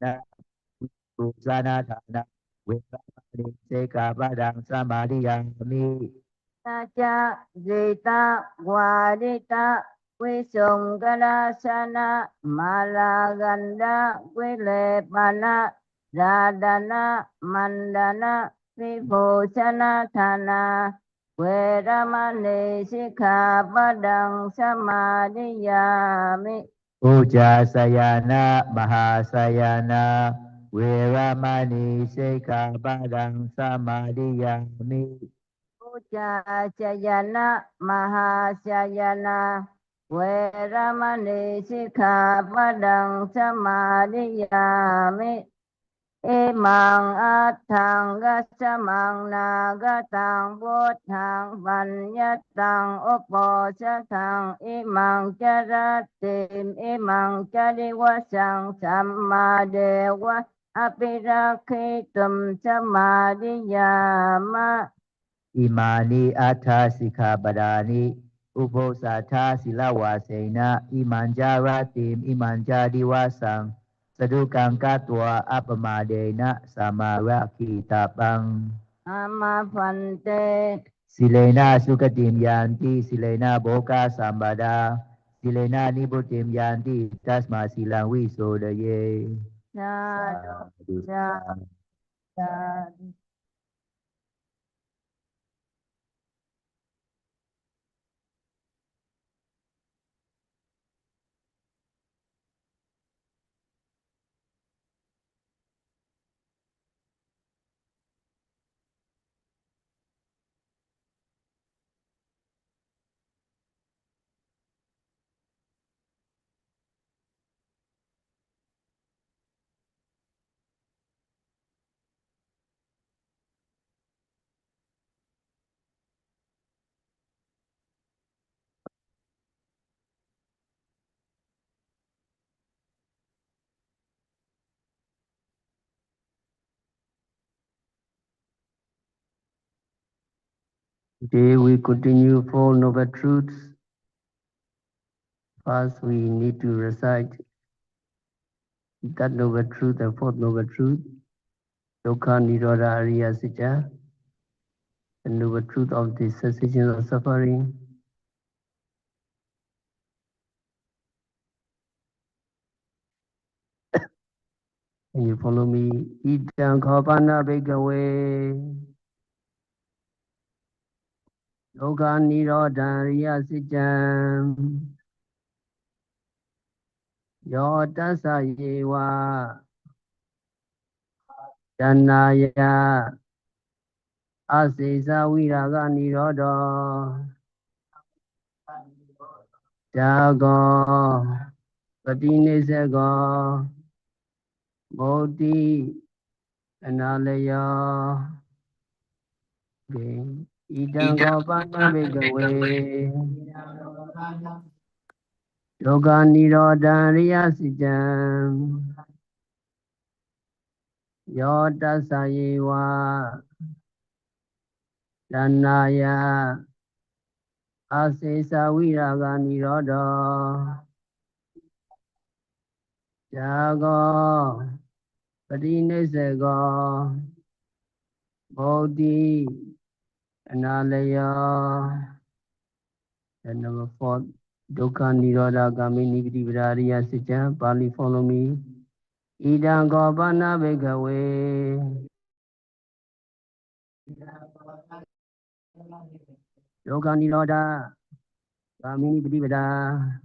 na thuzana thana vipani sikabadang samadhiyami. cha zeta wadita visungkarasana malaganda vilepana radana mandana vibhushana thana veramani sikkhapadang samadhiyami. Uja sayana mahasayana viramani sikabadang samadhiyami. Uja Jayana Mahasayana Veramani Sikkhapadang Samadhiyami. Imang Attang Gasamang Nagatang Buddhang Vanyatang Uposatang Imang Charatim Imang Chadiwasang Sammadewa Apirakhitum Samadhiyama. Imani atha sikhabadani uposatha silawasena imanjaratim imanjadiwasang sadukang katwa apamadena samarakitapang. Amapante Silena sukatim yanti silena boka sambada silena nibutim yanti tasma silang wisodaye. Sadhu Sadhu. Today we continue Four Noble Truths. First, we need to recite that Noble Truth, the Fourth Noble Truth, Dukkha Nirodha Ariya Satya, the Noble Truth of the cessation of suffering. Can you follow me? Idam Khopana Bhikkhave Dukkha Nirodha Ariya Satya Yodasa Yewa Janaya Asesa Viraga Nirodha Jago Patinesego Bodhi Analaya Idam Khopana Bhikkhave Dukkha Nirodha Ariya Satya Yodasa Yewa Janaya Asesa Viraga Nirodha Jago Patinesego Bodhi Analaya. And number 4, Dukkha Nirodha Gamini Girivarariya Satya. Pali, follow me. Idam Khopana Bhikkhave Dukkha Nirodha Gamini Girivarariya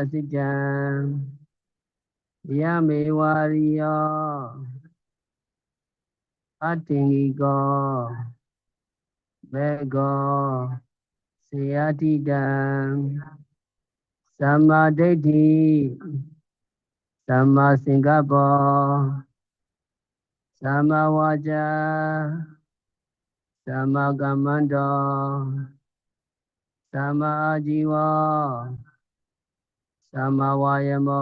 Satya. Yamevariya Atingigo Bego Seyatidam Samadeti Samasingabo Samawaja Samagamando Samajiva Samavayamo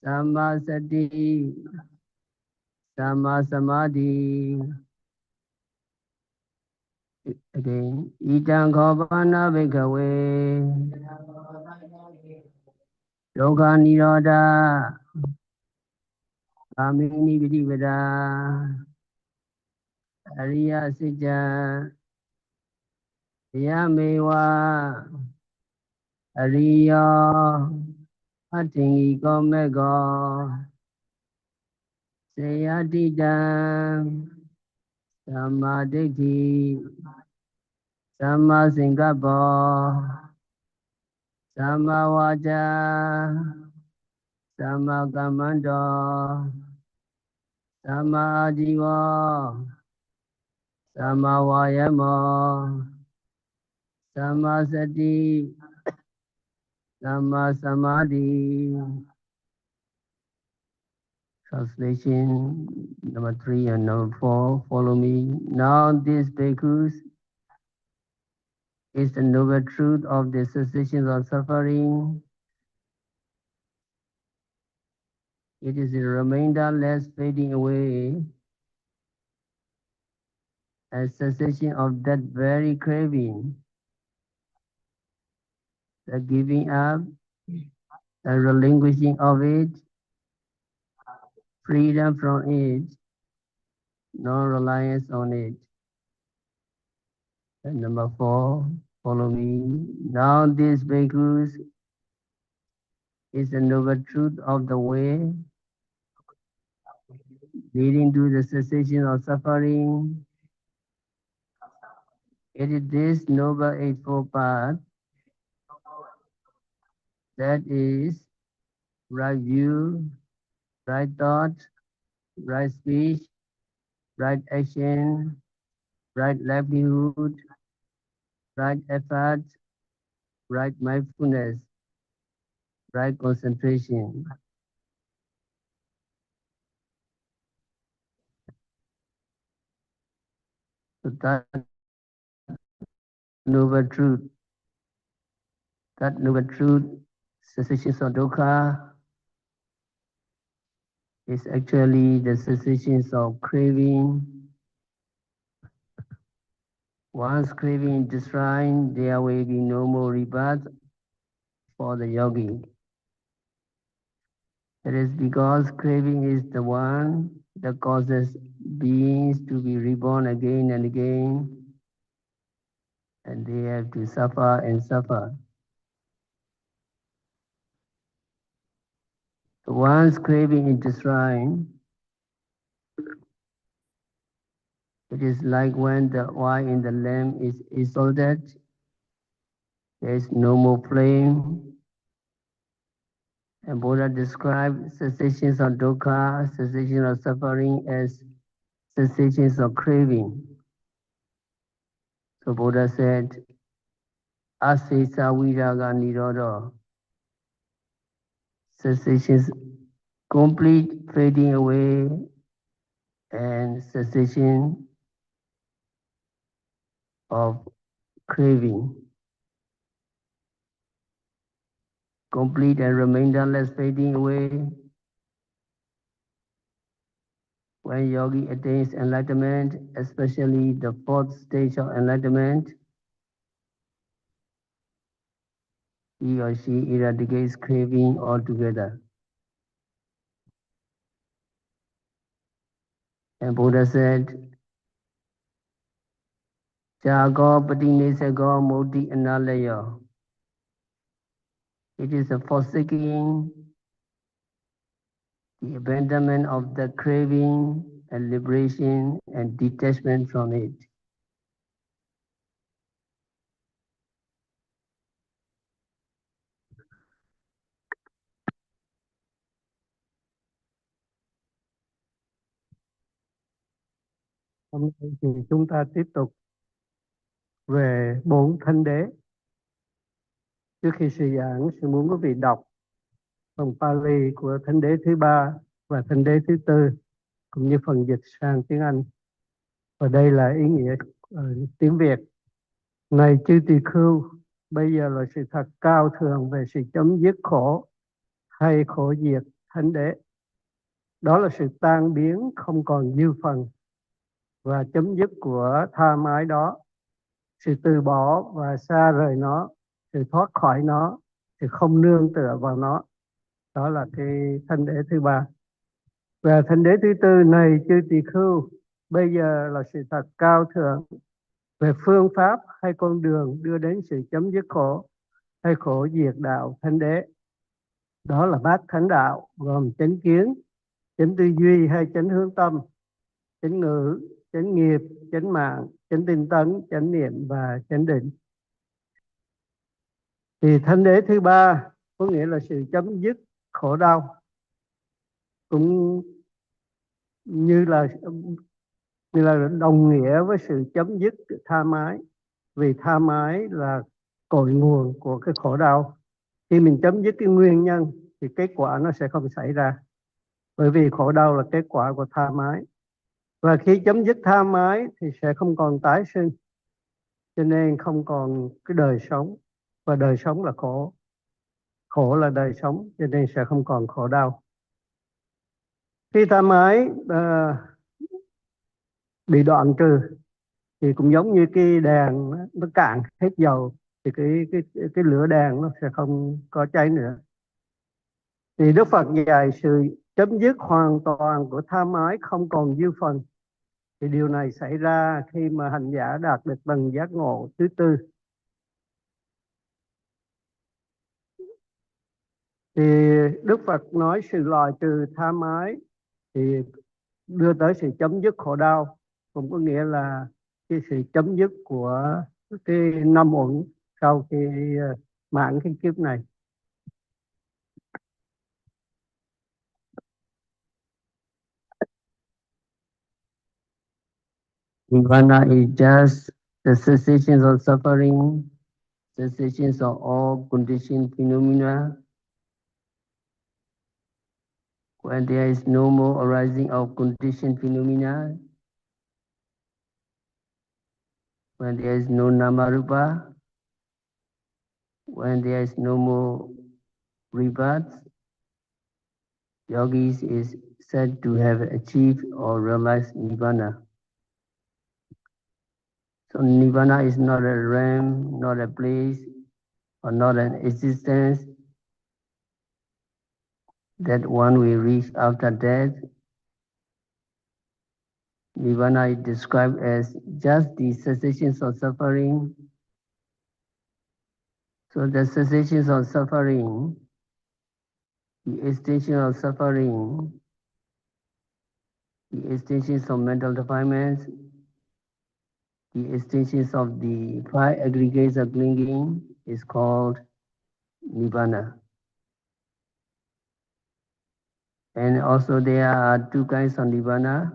Samasati Samasamadhi. Again, Idam Khopana Bhikkhave Dukkha Nirodha Kamini Vidivada Ariya Sija Yamewa Ariya Atingi Komego Seyatidam Samadhi Sama Singapore Sama Waja Sama Kamando Sama Jiwa Sama Vayamo Sama Sati Sama Samadhi. Translation number 3 and number 4. Follow me. Now these bhikkhus is the noble truth of the cessation of suffering. It is the remainder less fading away and cessation of that very craving, the giving up, the relinquishing of it, freedom from it, no reliance on it. And number 4, follow me. Now these bhikkhus is the noble truth of the way leading to the cessation of suffering. It is this noble eightfold path, that is, right view, right thought, right speech, right action, right livelihood, right effort, right mindfulness, right concentration. So that noble truth, cessation of dukkha, is actually the cessation of craving. Once craving is destroyed, there will be no more rebirth for the yogi. It is because craving is the one that causes beings to be reborn again and again, and they have to suffer and suffer. So once craving is destroyed, it is like when the oil in the lamp is exalted, there is no more flame. And Buddha described cessations of dukkha, cessation of suffering, as cessations of craving. So Buddha said, Asesa viraga nirodha, cessations, complete fading away, and cessation of craving. Complete and remainderless fading away. When yogi attains enlightenment, especially the 4th stage of enlightenment, he or she eradicates craving altogether. And Buddha said, Jago patinesego moti analayo. It is a forsaking, the abandonment of the craving and liberation and detachment from it. Hôm nay thì chúng ta tiếp tục về 4 thánh đế. Trước khi sư giảng, sư muốn quý vị đọc phần Pali của thánh đế thứ 3 và thánh đế thứ 4, cũng như phần dịch sang tiếng Anh. Và đây là ý nghĩa tiếng Việt. Này chư tỳ khưu, bây giờ là sự thật cao thượng về sự chấm dứt khổ hay khổ diệt thánh đế. Đó là sự tan biến không còn dư phần và chấm dứt của tha mái đó, sự từ bỏ và xa rời nó, sự thoát khỏi nó, sự không nương tựa vào nó. Đó là cái thanh đế thứ ba. Và thanh đế thứ tư này chư tỳ khưu, bây giờ là sự thật cao thượng về phương pháp hay con đường đưa đến sự chấm dứt khổ hay khổ diệt đạo thanh đế. Đó là bát thánh đạo gồm chánh kiến, chánh tư duy hay chánh hướng tâm, chánh ngữ, chánh nghiệp, chánh mạng, chánh tinh tấn, chánh niệm và chánh định. Thì thanh đế thứ ba có nghĩa là sự chấm dứt khổ đau, cũng như là đồng nghĩa với sự chấm dứt tha mái, vì tha mái là cội nguồn của cái khổ đau. Khi mình chấm dứt cái nguyên nhân thì kết quả nó sẽ không xảy ra, bởi vì khổ đau là kết quả của tha mái. Và khi chấm dứt tha mái thì sẽ không còn tái sinh, cho nên không còn cái đời sống, và đời sống là khổ, khổ là đời sống, cho nên sẽ không còn khổ đau. Khi tha mái bị đoạn trừ thì cũng giống như cái đèn nó cạn hết dầu thì cái lửa đèn nó sẽ không có cháy nữa. Thì Đức Phật dạy sự chấm dứt hoàn toàn của tha mái, không còn dư phần. Thì điều này xảy ra khi mà hành giả đạt được tầng giác ngộ thứ tư. Thì Đức Phật nói sự loại trừ tha mái thì đưa tới sự chấm dứt khổ đau, cũng có nghĩa là cái sự chấm dứt của cái năm uẩn sau khi mãn cái kiếp này. Nirvana is just the cessation of suffering, cessation of all conditioned phenomena. When there is no more arising of conditioned phenomena, when there is no namarupa, when there is no more rebirth, yogis is said to have achieved or realized Nirvana. So Nirvana is not a realm, not a place, or not an existence that one will reach after death. Nirvana is described as just the cessation of suffering. So the cessation of suffering, the extinction of suffering, the extinction of mental defilements, the extinction of the 5 aggregates of clinging is called Nibbana. And also there are 2 kinds of Nibbana.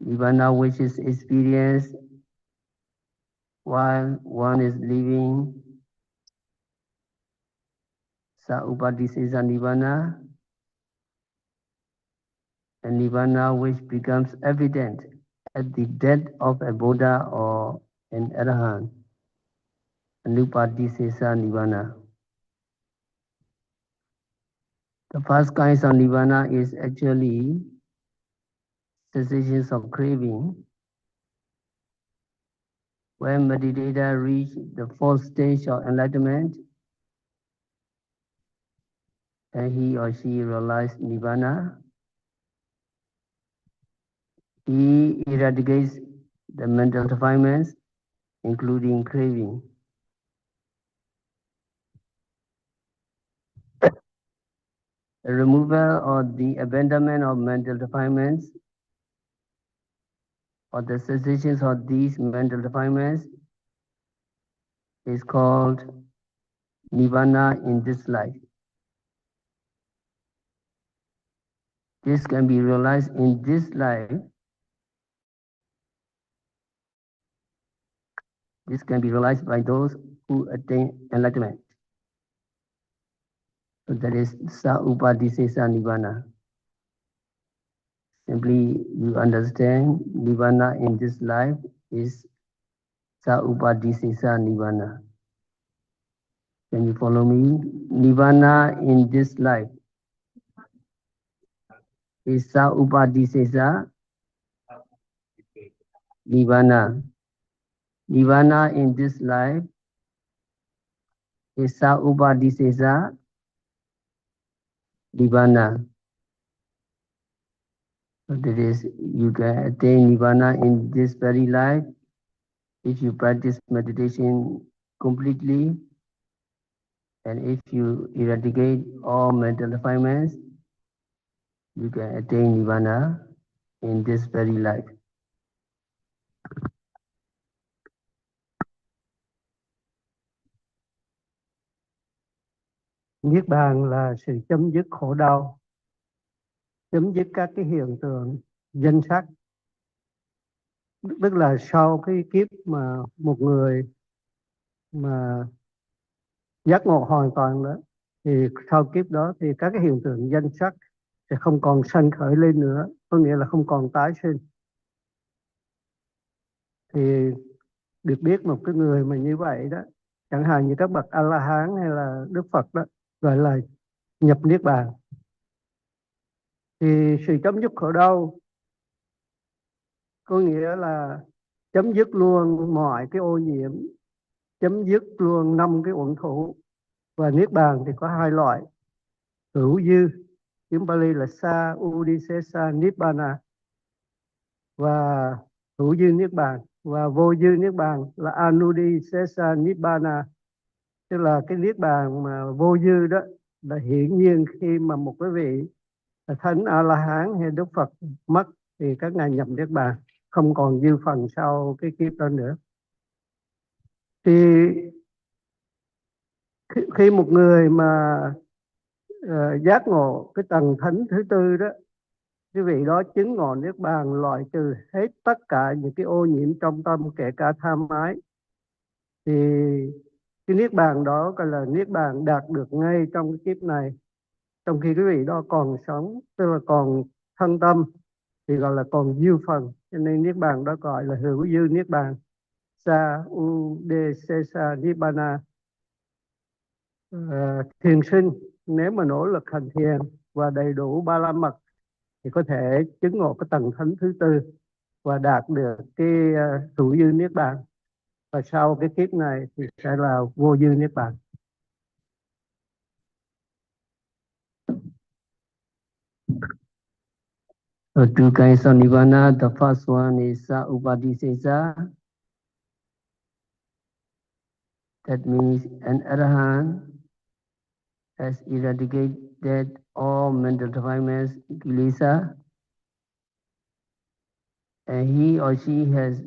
Nibbana which is experienced while one is living, sa upadisesa Nibbana, and Nibbana which becomes evident at the death of a Buddha or an Arahant, anupadisesa Nibbana. The first kind of Nibbana is actually cessation of craving. When meditator reach the 4th stage of enlightenment, and he or she realizes Nibbana, he eradicates the mental defilements, including craving. The removal or the abandonment of mental defilements, or the cessation of these mental defilements, is called Nibbana in this life. This can be realized in this life. This can be realized by those who attain enlightenment. So that is sa-upadisesa Nibbana. Simply you understand Nibbana in this life is sa-upadisesa Nibbana. Can you follow me? Nibbana in this life is sa-upadisesa Nibbana. Nibbana in this life is sa-upadisesa Nibbana. So that is, you can attain Nibbana in this very life if you practice meditation completely, and if you eradicate all mental defilements, you can attain Nibbana in this very life. Niết bàn là sự chấm dứt khổ đau, chấm dứt các cái hiện tượng danh sắc. Tức là sau cái kiếp mà một người mà giác ngộ hoàn toàn đó, thì sau kiếp đó thì các cái hiện tượng danh sắc sẽ không còn sanh khởi lên nữa, có nghĩa là không còn tái sinh. Thì được biết một cái người mà như vậy đó, chẳng hạn như các bậc A-la-hán hay là Đức Phật đó, gọi là nhập Niết bàn. Thì sự chấm dứt khổ đau có nghĩa là chấm dứt luôn mọi cái ô nhiễm, chấm dứt luôn 5 cái uẩn thủ. Và Niết bàn thì có 2 loại: hữu dư, tiếng Pali là sa udisesa nibbana, và hữu dư Niết bàn, và vô dư Niết bàn là anudisesa nibbana. Tức là cái Niết bàn mà vô dư đó là hiển nhiên khi mà một cái vị Thánh A-la-hán hay Đức Phật mất thì các ngài nhập Niết bàn, không còn dư phần sau cái kiếp đó nữa. Thì khi một người mà giác ngộ cái tầng thánh thứ tư đó, cái vị đó chứng ngộ Niết bàn, loại trừ hết tất cả những cái ô nhiễm trong tâm, kể cả tham ái, thì cái Niết bàn đó gọi là Niết bàn đạt được ngay trong cái kiếp này, trong khi cái vị đó còn sống, tức là còn thân tâm, thì gọi là còn dư phần, cho nên Niết bàn đó gọi là hữu dư Niết bàn, sa udesesa nibbana. Thiền sinh nếu mà nỗ lực hành thiền và đầy đủ ba la mật thì có thể chứng ngộ cái tầng thánh thứ tư và đạt được cái hữu dư Niết bàn, và sau cái kiếp này thì sẽ là vô dư Niết bàn. So two kinds of Nibbana. The first one is sa upadisesa. That means an Arahant has eradicated all mental defilements, kilesa, and he or she has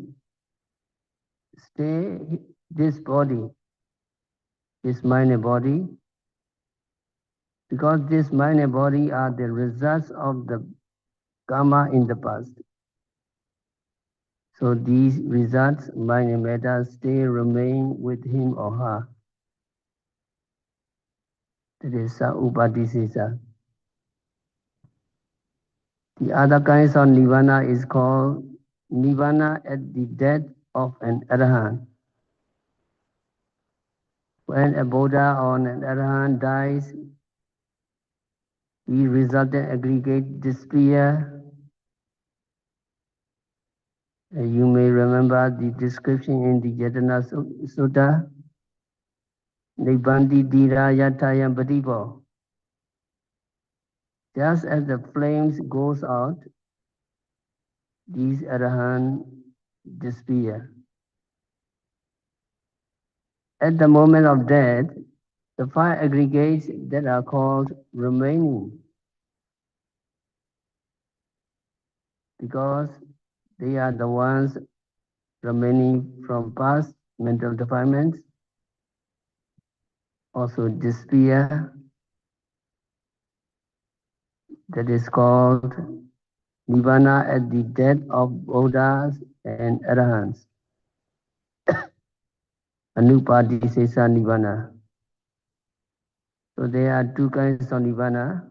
stayed this body, this mind and body, because this mind and body are the results of the karma in the past. So these results, mind and matter, remain with him or her. That is sa upadisesa. The other kinds of Nibbana is called Nibbana at the death of an Arahant. When a Buddha or an Arahant dies, the resultant aggregate disappear. You may remember the description in the Yatana Sutta, Nibbandi Dira Yatayam Padipo. Just as the flames goes out, these Arahant disappear. At the moment of death, the 5 aggregates that are called remaining, because they are the ones remaining from past mental defilements, also disappear. That is called Nibbana at the death of Buddhas and Arahants. Anupadisesa Nibbana. So there are 2 kinds of Nibbana.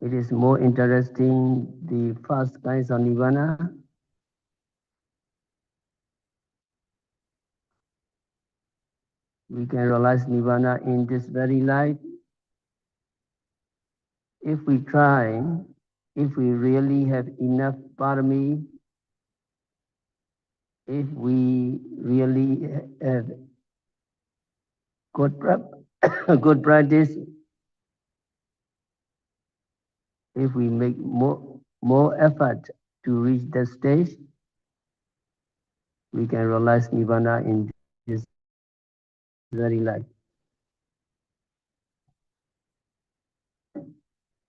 It is more interesting, the first kinds of Nibbana. We can realize Nibbana in this very life. If we try, if we really have enough parami, if we really have good a good practice. If we make more effort to reach that stage, we can realize Nibbana in this very life.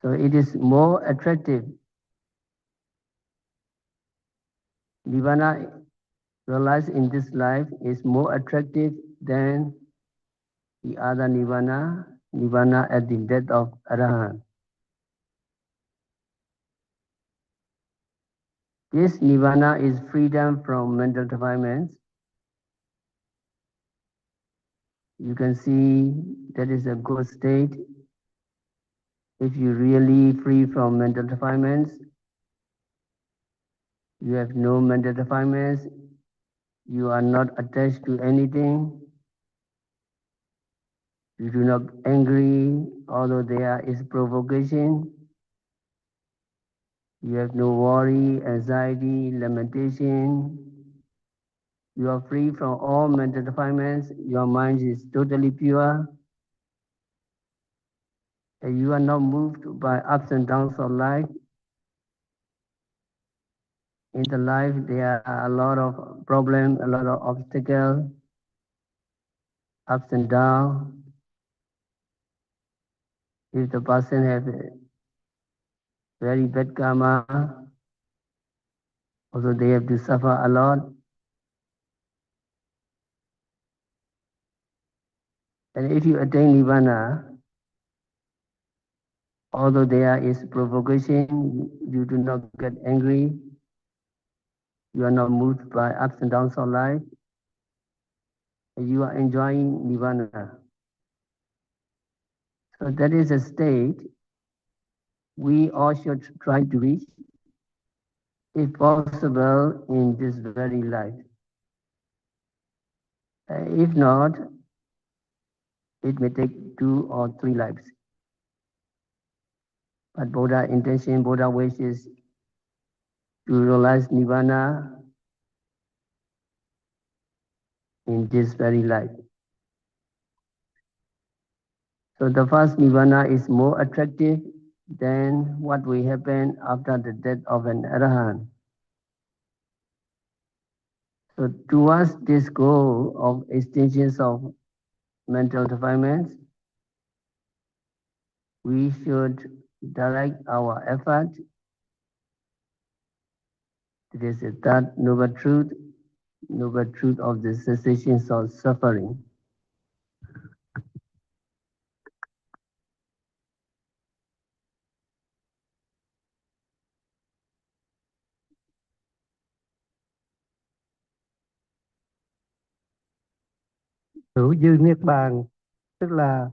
So it is more attractive. Nibbana realized in this life is more attractive than the other Nibbana, Nibbana at the death of Arahant. This Nibbana is freedom from mental defilements. You can see that is a good state. If you're really free from mental defilements, you have no mental defilements, you are not attached to anything, you do not angry, although there is provocation, you have no worry, anxiety, lamentation, you are free from all mental defilements, your mind is totally pure, and you are not moved by ups and downs of life. In the life, there are a lot of problems, a lot of obstacles, ups and downs. If the person has very bad karma, also they have to suffer a lot. And if you attain Nibbana, although there is provocation, you do not get angry, you are not moved by ups and downs of life, you are enjoying Nibbana. So that is a state we all should try to reach, if possible, in this very life. If not, it may take 2 or 3 lives. But Buddha intention, Buddha wishes to realize Nibbana in this very life. So the first Nibbana is more attractive than what will happen after the death of an Arahant. So towards this goal of extinction of mental defilements, we should direct our effort. It is the third noble truth of the cessation of suffering. Hữu dư niết bàn tức là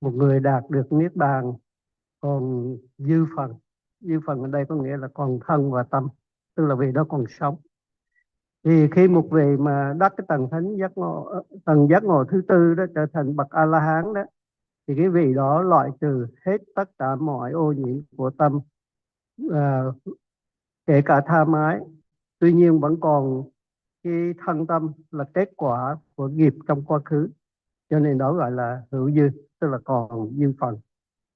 một người đạt được niết bàn còn dư phần ở đây có nghĩa là còn thân và tâm, tức là vị đó còn sống. Thì khi một vị mà đắc cái tầng giác ngộ thứ tư đó, trở thành bậc A La Hán đó, thì cái vị đó loại trừ hết tất cả mọi ô nhiễm của tâm, kể cả tham ái. Tuy nhiên vẫn còn cái thân tâm là kết quả của nghiệp trong quá khứ, cho nên đó gọi là hữu dư, tức là còn dư phần,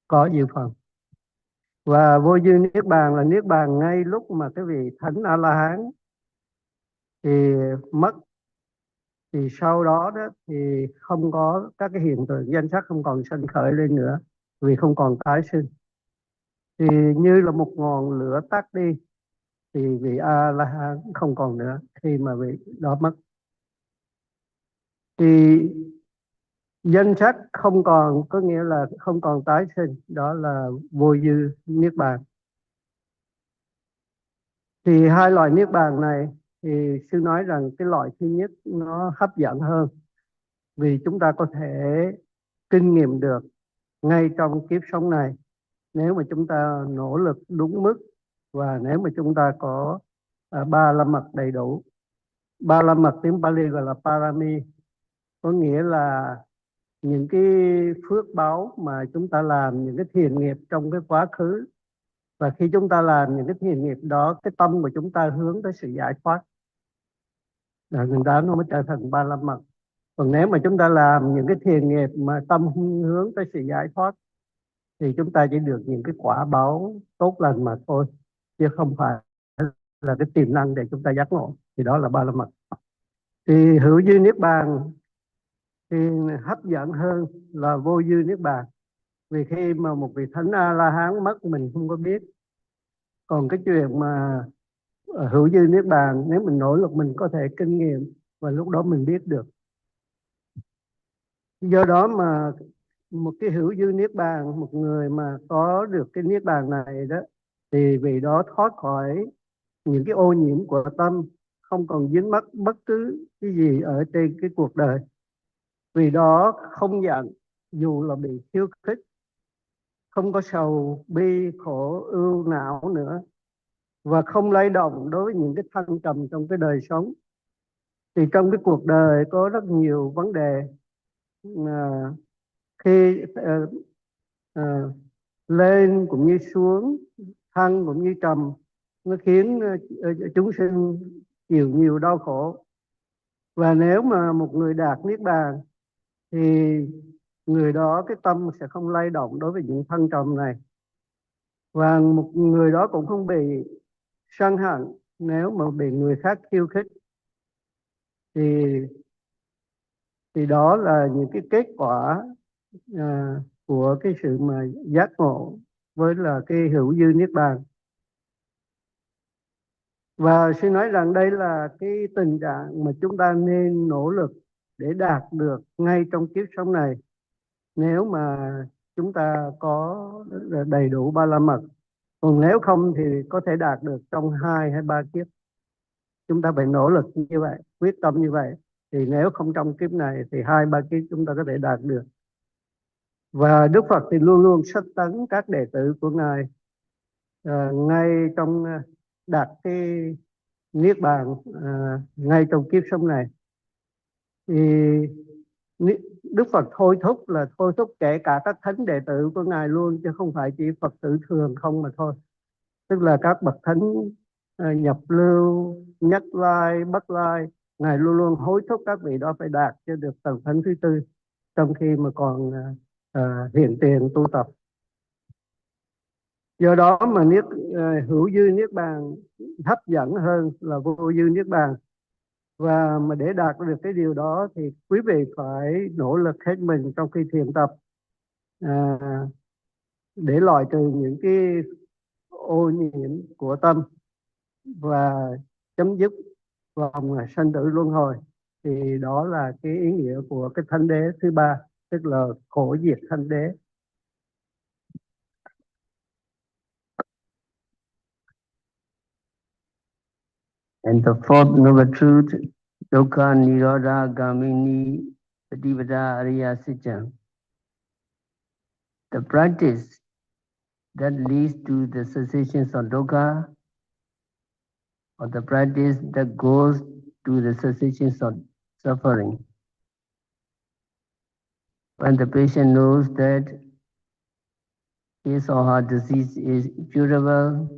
có dư phần. Và vô dư niết bàn là niết bàn ngay lúc mà cái vị thánh A La Hán thì mất, thì sau đó thì không có các cái hiện tượng danh sắc không còn sanh khởi lên nữa, vì không còn tái sinh. Thì như là một ngọn lửa tắt đi, thì vị A La Hán không còn nữa khi mà vị đó mất. Thì danh sắc không còn có nghĩa là không còn tái sinh, đó là vô dư niết bàn. Thì hai loại niết bàn này thì sư nói rằng cái loại thứ nhất nó hấp dẫn hơn, vì chúng ta có thể kinh nghiệm được ngay trong kiếp sống này, nếu mà chúng ta nỗ lực đúng mức và nếu mà chúng ta có 3 la mật đầy đủ. 3 la mật tiếng Pali gọi là parami, có nghĩa là những cái phước báu mà chúng ta làm, những cái thiện nghiệp trong cái quá khứ. Và khi chúng ta làm những cái thiện nghiệp đó, cái tâm của chúng ta hướng tới sự giải thoát, người ta nó mới trở thành 3 la mật. Còn nếu mà chúng ta làm những cái thiền nghiệp mà tâm hướng tới sự giải thoát thì chúng ta chỉ được những cái quả báo tốt lành mà thôi, chứ không phải là cái tiềm năng để chúng ta giác ngộ. Thì đó là ba la mật. Thì hữu dư niết bàn thì hấp dẫn hơn là vô dư niết bàn. Vì khi mà một vị thánh A La Hán mất mình không có biết. Còn cái chuyện mà hữu dư niết bàn, nếu mình nỗ lực mình có thể kinh nghiệm và lúc đó mình biết được. Do đó mà một cái hữu dư niết bàn, một người mà có được cái niết bàn này đó, thì vì đó thoát khỏi những cái ô nhiễm của tâm, không còn dính mắc bất cứ cái gì ở trên cái cuộc đời. Vì đó không giận dù là bị khiêu khích, không có sầu bi khổ ưu não nữa, và không lay động đối với những cái thăng trầm trong cái đời sống. Thì trong cái cuộc đời có rất nhiều vấn đề khi lên cũng như xuống, thăng cũng như trầm, nó khiến chúng sinh chịu nhiều đau khổ. Và nếu mà một người đạt niết bàn thì người đó cái tâm sẽ không lay động đối với những thăng trầm này, và một người đó cũng không bị sân hận nếu mà bị người khác khiêu khích. Thì đó là những cái kết quả của cái sự mà giác ngộ với là cái hữu dư niết bàn. Và xin nói rằng đây là cái tình trạng mà chúng ta nên nỗ lực để đạt được ngay trong kiếp sống này, nếu mà chúng ta có đầy đủ ba la mật. Còn nếu không thì có thể đạt được trong 2 hay 3 kiếp. Chúng ta phải nỗ lực như vậy, quyết tâm như vậy. Thì nếu không trong kiếp này thì 2, 3 kiếp chúng ta có thể đạt được. Và Đức Phật thì luôn luôn sách tấn các đệ tử của Ngài ngay trong đạt cái niết bàn ngay trong kiếp sống này. Thì Đức Phật thôi thúc là thôi thúc kể cả các thánh đệ tử của Ngài luôn, chứ không phải chỉ Phật tử thường không mà thôi. Tức là các bậc thánh nhập lưu, nhất lai, bất lai, Ngài luôn luôn hối thúc các vị đó phải đạt cho được tầng thánh thứ tư trong khi mà còn hiện tiền tu tập. Do đó mà hữu dư niết bàn hấp dẫn hơn là vô dư niết bàn. Và mà để đạt được cái điều đó thì quý vị phải nỗ lực hết mình trong khi thiền tập để loại trừ những cái ô nhiễm của tâm và chấm dứt vòng sanh tử luân hồi. Thì đó là cái ý nghĩa của cái thánh đế thứ ba, tức là khổ diệt thánh đế. And the fourth noble truth, dukkha nirodha gamini patipada ariya sitya. The practice that leads to the cessation of dukkha, or the practice that goes to the cessation of suffering. When the patient knows that his or her disease is curable,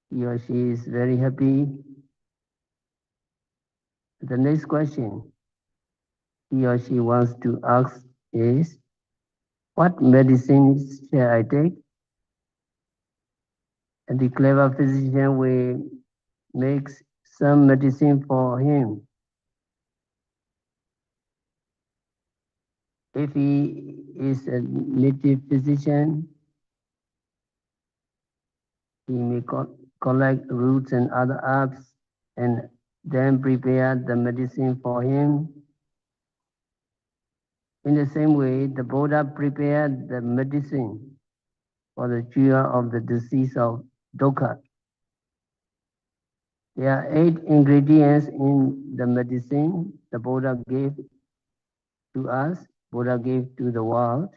he or she is very happy. The next question he or she wants to ask is, what medicines shall I take? And the clever physician will make some medicine for him. If he is a native physician, he may collect roots and other herbs and then prepare the medicine for him. In the same way, the Buddha prepared the medicine for the cure of the disease of dukkha. There are 8 ingredients in the medicine the Buddha gave to us, Buddha gave to the world.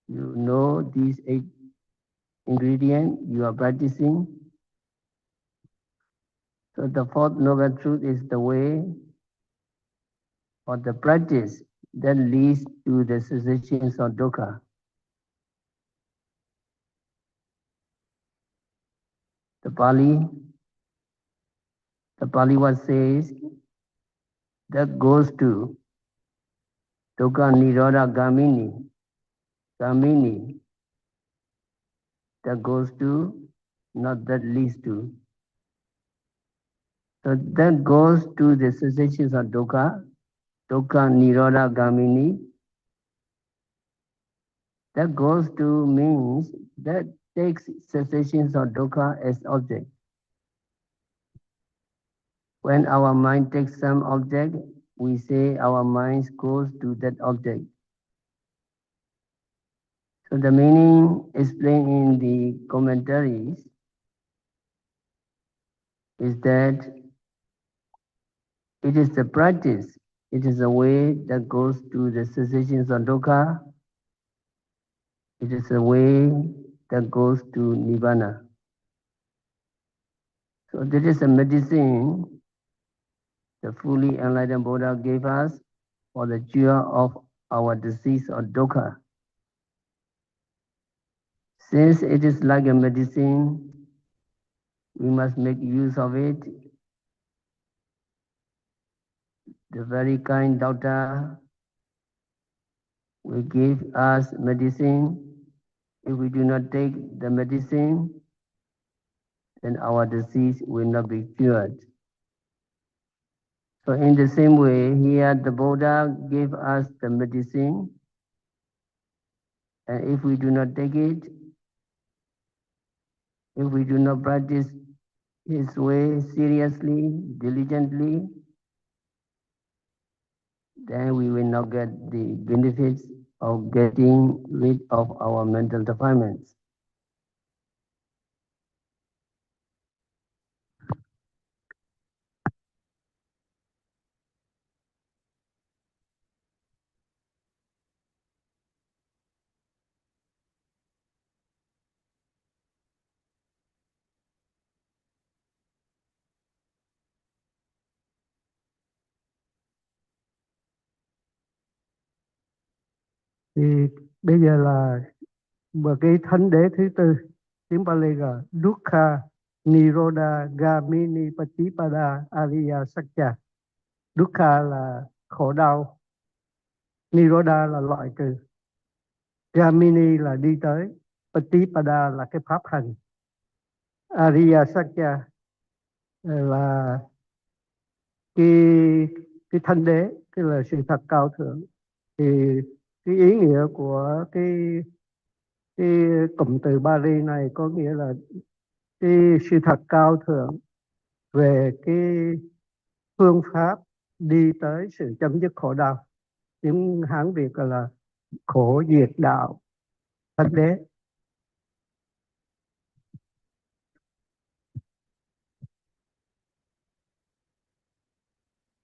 You know these 8 ingredients you are practicing. So the fourth noble truth is the way or the practice that leads to the cessation of dukkha. The Pali The Pali word says that goes to dukkha nirodha gamini, that goes to, not that leads to. So that goes to the cessations of dukkha nirodha gamini. That goes to means that takes cessations of dukkha as object. When our mind takes some object, we say our mind goes to that object. So the meaning explained in the commentaries is that it is the practice, it is a way that goes to the cessations of dukkha. It is a way that goes to nibbana. So there is a medicine the fully enlightened Buddha gave us for the cure of our disease of dukkha. Since it is like a medicine, we must make use of it. The very kind doctor will give us medicine. If we do not take the medicine, then our disease will not be cured. So in the same way, here the Buddha gave us the medicine, and if we do not take it, if we do not practice his way seriously, diligently, then we will not get the benefits of getting rid of our mental defilements. Thì bây giờ là một cái thánh đế thứ tư, tiếng Pali là Dukkha Nirodha Gamini Patipada Ariya Sakya. Dukkha là khổ đau, Nirodha là loại trừ, Gamini là đi tới, Patipada là cái pháp hành, Ariya Sakya là cái thánh đế, cái là sự thật cao thượng. Thì cái ý nghĩa của cái cụm từ Bali này có nghĩa là cái sự thật cao thượng về cái phương pháp đi tới sự chấm dứt khổ đau. Tiếng Hán Việt là khổ diệt đạo thánh đế.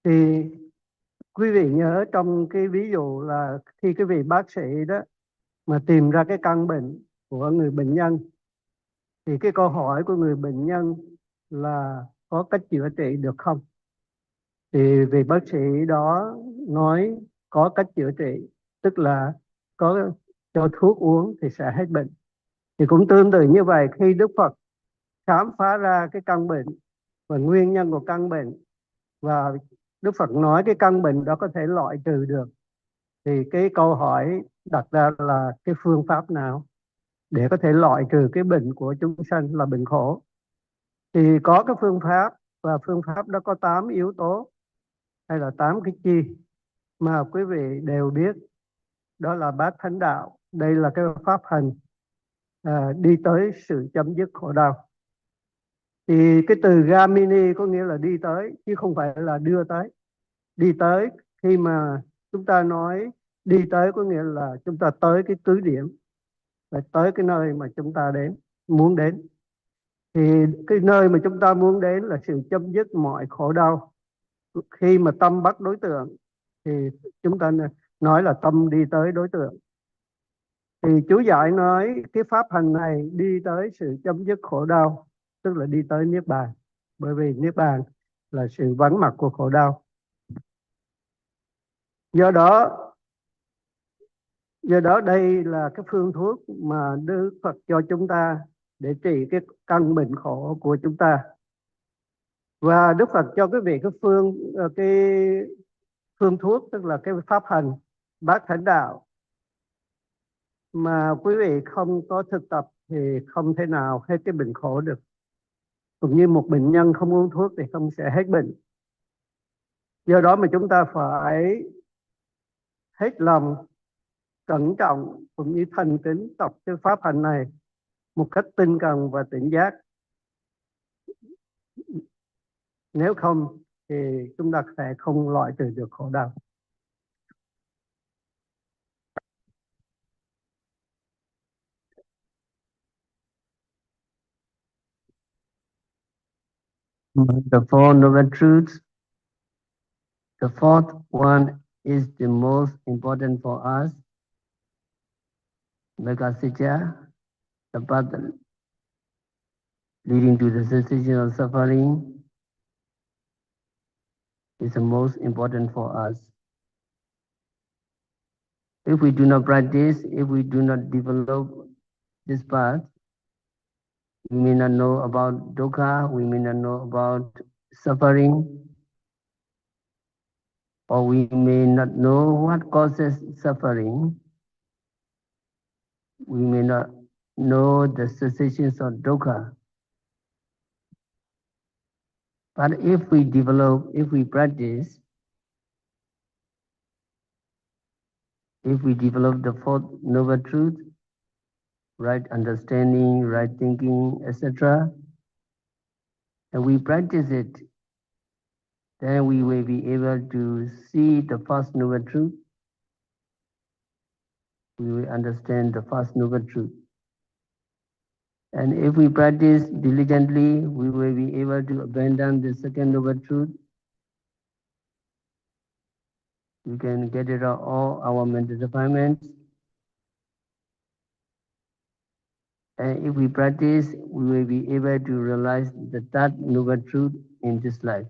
Thì quý vị nhớ trong cái ví dụ là khi cái vị bác sĩ đó mà tìm ra cái căn bệnh của người bệnh nhân, thì cái câu hỏi của người bệnh nhân là có cách chữa trị được không? Thì vị bác sĩ đó nói có cách chữa trị, tức là có cho thuốc uống thì sẽ hết bệnh. Thì cũng tương tự như vậy, khi Đức Phật khám phá ra cái căn bệnh và nguyên nhân của căn bệnh, và Đức Phật nói cái căn bệnh đó có thể loại trừ được, thì cái câu hỏi đặt ra là cái phương pháp nào để có thể loại trừ cái bệnh của chúng sanh là bệnh khổ. Thì có cái phương pháp, và phương pháp đó có 8 yếu tố hay là 8 cái chi mà quý vị đều biết, đó là bát thánh đạo. Đây là cái pháp hành đi tới sự chấm dứt khổ đau. Thì cái từ Gamini có nghĩa là đi tới, chứ không phải là đưa tới. Đi tới, khi mà chúng ta nói đi tới có nghĩa là chúng ta tới cái cứ điểm, và tới cái nơi mà chúng ta muốn đến. Thì cái nơi mà chúng ta muốn đến là sự chấm dứt mọi khổ đau. Khi mà tâm bắt đối tượng thì chúng ta nói là tâm đi tới đối tượng. Thì chú giải nói cái pháp hành này đi tới sự chấm dứt khổ đau, tức là đi tới Niết Bàn. Bởi vì Niết Bàn là sự vắng mặt của khổ đau. Do đó đây là cái phương thuốc mà Đức Phật cho chúng ta để trị cái căn bệnh khổ của chúng ta. Và Đức Phật cho quý vị cái phương thuốc, tức là cái pháp hành bát thánh đạo, mà quý vị không có thực tập thì không thể nào hết cái bệnh khổ được. Cũng như một bệnh nhân không uống thuốc thì không sẽ hết bệnh. Do đó mà chúng ta phải hết lòng, cẩn trọng cũng như thành kính tập cái pháp hành này một cách tinh cần và tỉnh giác. Nếu không thì chúng ta sẽ không loại trừ được khổ đau. The Four Noble Truths. The fourth one is the most important for us. Megasija, the path leading to the cessation of suffering, is the most important for us. If we do not practice, if we do not develop this path, we may not know about dukkha, we may not know about suffering, or we may not know what causes suffering. We may not know the cessations of dukkha. But if we develop, if we practice, if we develop the fourth noble truth, right understanding, right thinking, etc., and we practice it, then we will be able to see the first noble truth. We will understand the first noble truth. And if we practice diligently, we will be able to abandon the second noble truth. We can get rid of all our mental defilements. And if we practice, we will be able to realize the third noble truth in this life.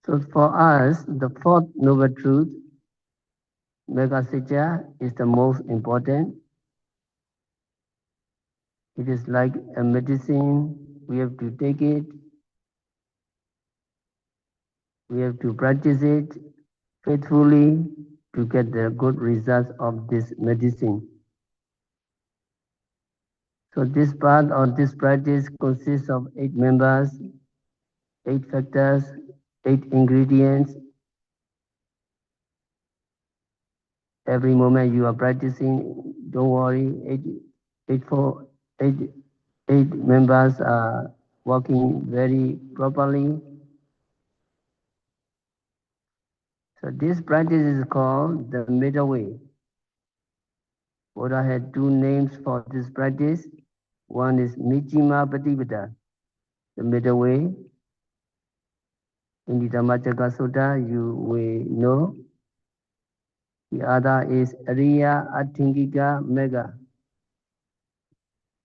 So for us, the fourth noble truth, Megasija, is the most important. It is like a medicine. We have to take it. We have to practice it faithfully to get the good results of this medicine. So this part or this practice consists of 8 members, 8 factors, 8 ingredients. Every moment you are practicing, don't worry, 8 members are working very properly. So this practice is called the middle way. Buddha had 2 names for this practice. One is Mijjhima Patipada, the middle way. In the Dhammacakka Sutta, you will know. The other is Ariya Atthingika Megha,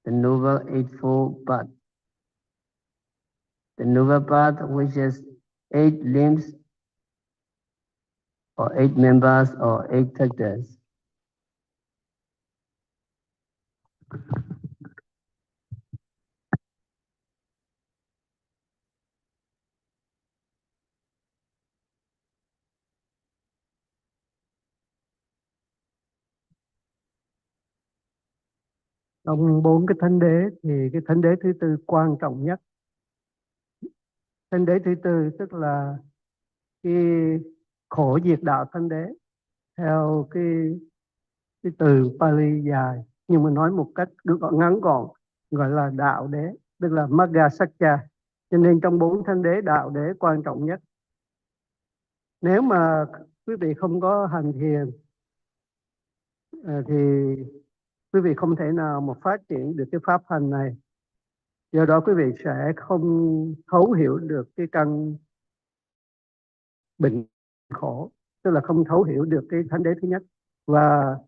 the Noble Eightfold Path. The Noble Path, which has 8 limbs, or 8 members, or 8 factors. Trong 4 cái thánh đế thì cái thánh đế thứ tư quan trọng nhất. Thánh đế thứ tư tức là cái khổ diệt đạo thánh đế, theo cái từ Pali dài, nhưng mà nói một cách ngắn gọn gọi là đạo đế, tức là Magga Sakya. Cho nên trong 4 thánh đế, đạo đế quan trọng nhất. Nếu mà quý vị không có hành thiền thì quý vị không thể nào mà phát triển được cái pháp hành này. Do đó quý vị sẽ không thấu hiểu được cái căn bệnh khổ, tức là không thấu hiểu được cái thánh đế thứ nhất, và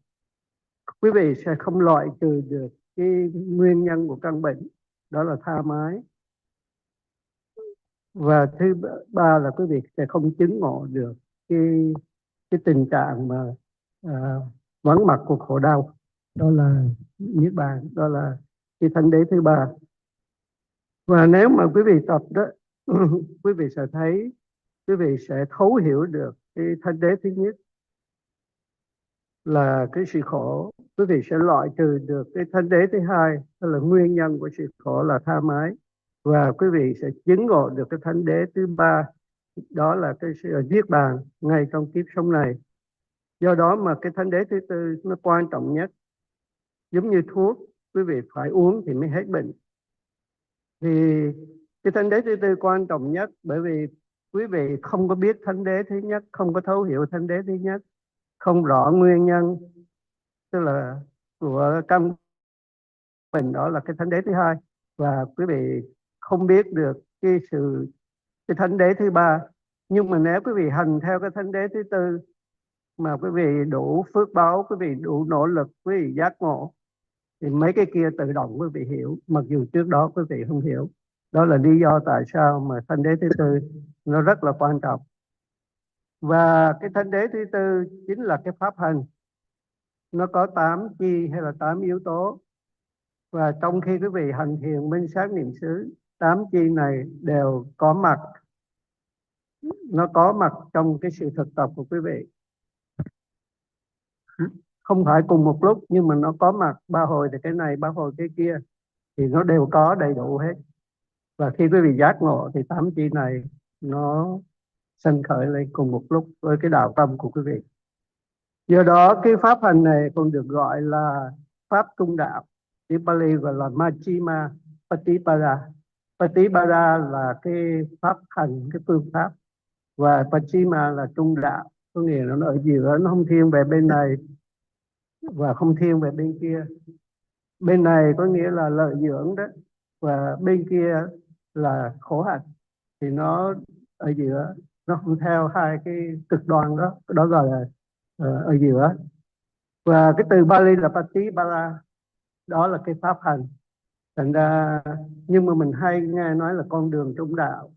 quý vị sẽ không loại trừ được cái nguyên nhân của căn bệnh, đó là tha mái. Và thứ ba là quý vị sẽ không chứng ngộ được cái tình trạng mà vắng mặt của khổ đau, đó là niết bàn, đó là cái thánh đế thứ ba. Và nếu mà quý vị tập đó, quý vị sẽ thấy, quý vị sẽ thấu hiểu được cái thánh đế thứ nhất là cái sự khổ. Quý vị sẽ loại trừ được cái thánh đế thứ hai, đó là nguyên nhân của sự khổ là tha mái. Và quý vị sẽ chứng ngộ được cái thánh đế thứ ba, đó là cái sự niết bàn ngay trong kiếp sống này. Do đó mà cái thánh đế thứ tư nó quan trọng nhất. Giống như thuốc, quý vị phải uống thì mới hết bệnh. Thì cái thánh đế thứ tư quan trọng nhất, bởi vì quý vị không có biết thánh đế thứ nhất, không có thấu hiểu thánh đế thứ nhất, không rõ nguyên nhân, tức là của căn bệnh, đó là cái thánh đế thứ hai. Và quý vị không biết được cái thánh đế thứ ba. Nhưng mà nếu quý vị hành theo cái thánh đế thứ tư, mà quý vị đủ phước báo, quý vị đủ nỗ lực, quý vị giác ngộ, thì mấy cái kia tự động quý vị hiểu, mặc dù trước đó quý vị không hiểu. Đó là lý do tại sao mà thánh đế thứ tư nó rất là quan trọng. Và cái thánh đế thứ tư chính là cái pháp hành. Nó có 8 chi hay là 8 yếu tố. Và trong khi quý vị hành thiền minh sát niệm xứ, 8 chi này đều có mặt. Nó có mặt trong cái sự thực tập của quý vị. Không phải cùng một lúc, nhưng mà nó có mặt. 3 hồi thì cái này, 3 hồi cái kia, thì nó đều có đầy đủ hết. Và khi quý vị giác ngộ thì 8 chi này nó sanh khởi lên cùng một lúc với cái đạo tâm của quý vị. Do đó cái pháp hành này còn được gọi là pháp trung đạo. Tiếng Pali gọi là Majjhima Patipada. Patipada là cái pháp hành, cái phương pháp. Và Majjhima là trung đạo. Có nghĩa là nó ở giữa, nó không thiên về bên này và không thiên về bên kia. Bên này có nghĩa là lợi dưỡng đó, và bên kia là khổ hạnh. Thì nó ở giữa, nó không theo hai cái cực đoan đó. Đó gọi là ở giữa. Và cái từ Bali là Patibala, đó là cái pháp hành. Thành ra, nhưng mà mình hay nghe nói là con đường trung đạo,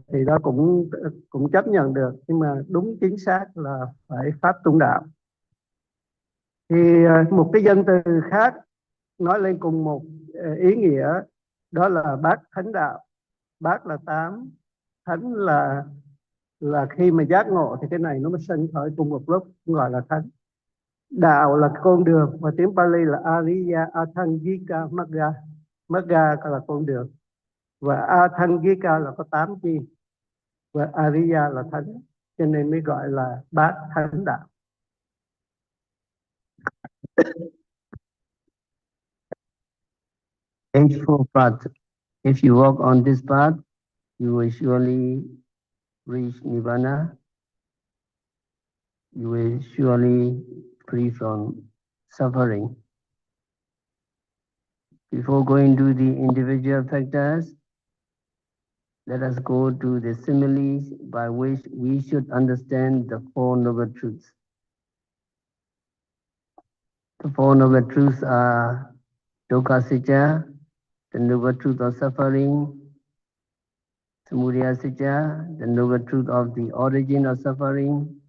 thì đó cũng chấp nhận được. Nhưng mà đúng chính xác là phải pháp trung đạo. Thì một cái danh từ khác nói lên cùng một ý nghĩa, đó là bát thánh đạo. Bát là 8, thánh là khi mà giác ngộ thì cái này nó mới sinh khởi cùng một lúc, gọi là thánh. Đạo là con đường, và tiếng Pali là Ariya Athangika Magga. Magga là con đường, và Athangika là có 8 chi, và Ariya là thánh, cho nên mới gọi là bát thánh đạo. Eightfold path. If you walk on this path, you will surely reach Nirvana. You will surely free from suffering. Before going to the individual factors, let us go to the similes by which we should understand the Four Noble Truths. The Four Noble Truths are Dukkha Sacca, the Noble Truth of Suffering; Samudaya Sacca, the Noble Truth of the origin of suffering;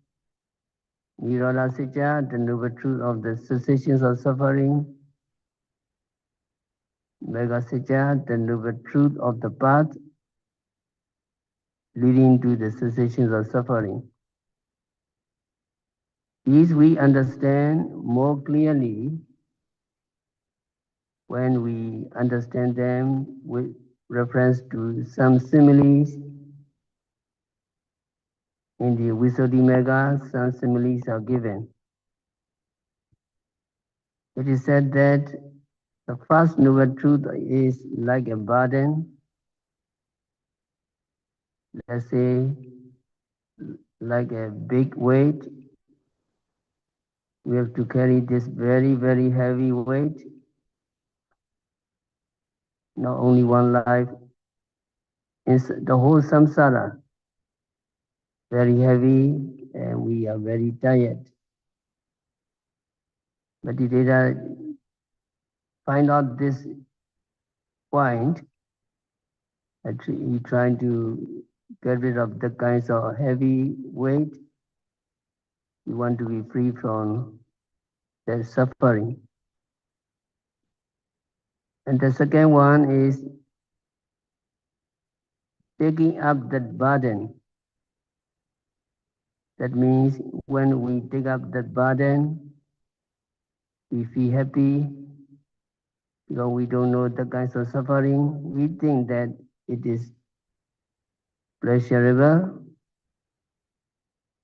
Nirodha Sacca, the Noble Truth of the cessations of suffering; Magga Sacca, the Noble Truth of the path leading to the cessations of suffering. These we understand more clearly when we understand them with reference to some similes. In the Visuddhimagga, some similes are given. It is said that the first noble truth is like a burden, let's say like a big weight. We have to carry this very, very heavy weight. Not only one life, it's the whole samsara, very heavy, and we are very tired. Meditator find out this point, that he trying to get rid of the kinds of heavy weight. You want to be free from the suffering. And the second one is taking up that burden. That means when we take up that burden, we feel happy because we don't know the kinds of suffering. We think that it is pleasurable,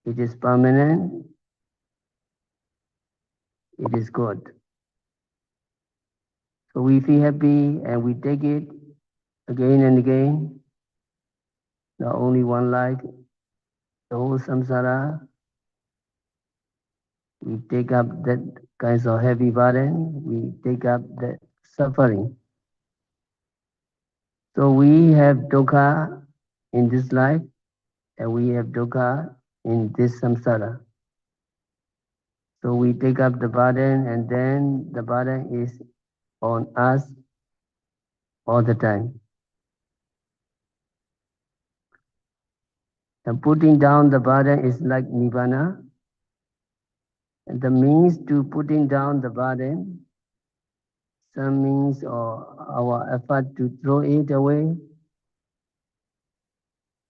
it is permanent, it is good. So we feel happy and we take it again and again. Not only one life, the whole samsara, we take up that kinds of heavy burden, we take up that suffering. So we have dukkha in this life and we have dukkha in this samsara. So we take up the burden and then the burden is on us all the time. And putting down the burden is like nibbana. And the means to putting down the burden, some means or our effort to throw it away,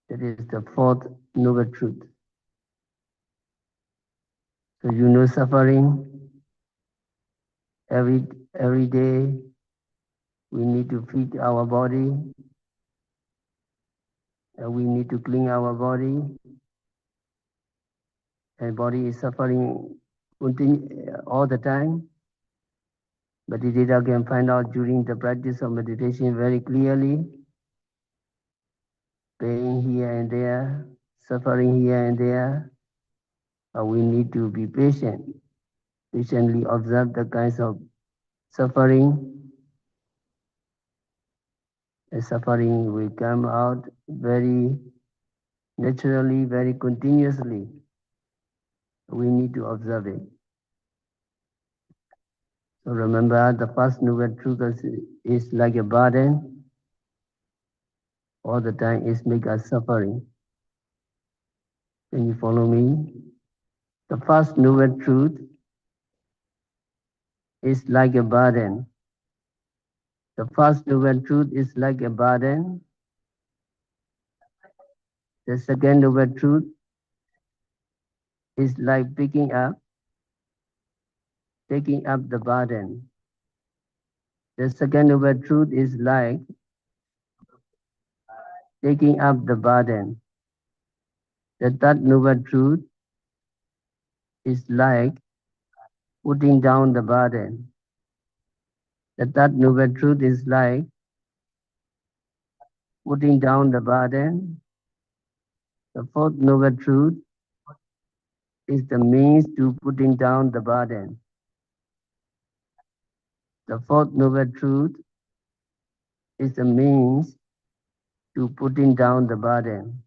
that is the fourth noble truth. So you know suffering. Every day we need to feed our body, and we need to clean our body, and body is suffering all the time. But Dita can find out during the practice of meditation very clearly. Pain here and there, suffering here and there. We need to be patient, patiently observe the kinds of suffering. The suffering will come out very naturally, very continuously. We need to observe it. So remember, the first noble truth is like a burden. All the time is make us suffering. Can you follow me? The first noble truth is like a burden. The first noble truth is like a burden. The second noble truth is like taking up the burden. The second noble truth is like taking up the burden. The third noble truth is like putting down the burden. The third noble truth is like putting down the burden. The fourth noble truth is the means to putting down the burden. The fourth noble truth is the means to putting down the burden.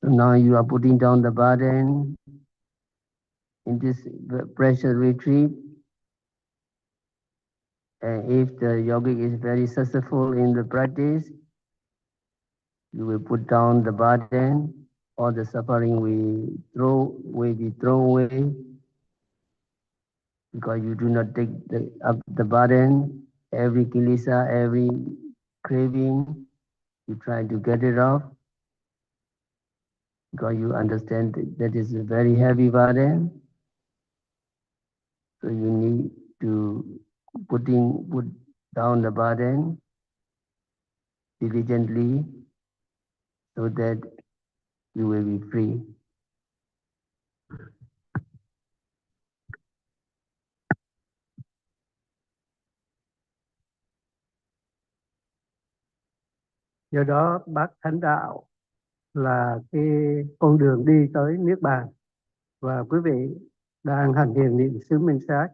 So now you are putting down the burden in this pressure retreat. And if the yogic is very successful in the practice, you will put down the burden, all the suffering will be thrown away, because you do not take up the burden. Every kilesa, every craving, you try to get it off, because you understand that is a very heavy burden. So you need to put down the burden diligently, so that you will be free. Do đó bát thánh đạo là cái con đường đi tới niết bàn, và quý vị đang hành thiền niệm xứ minh sát,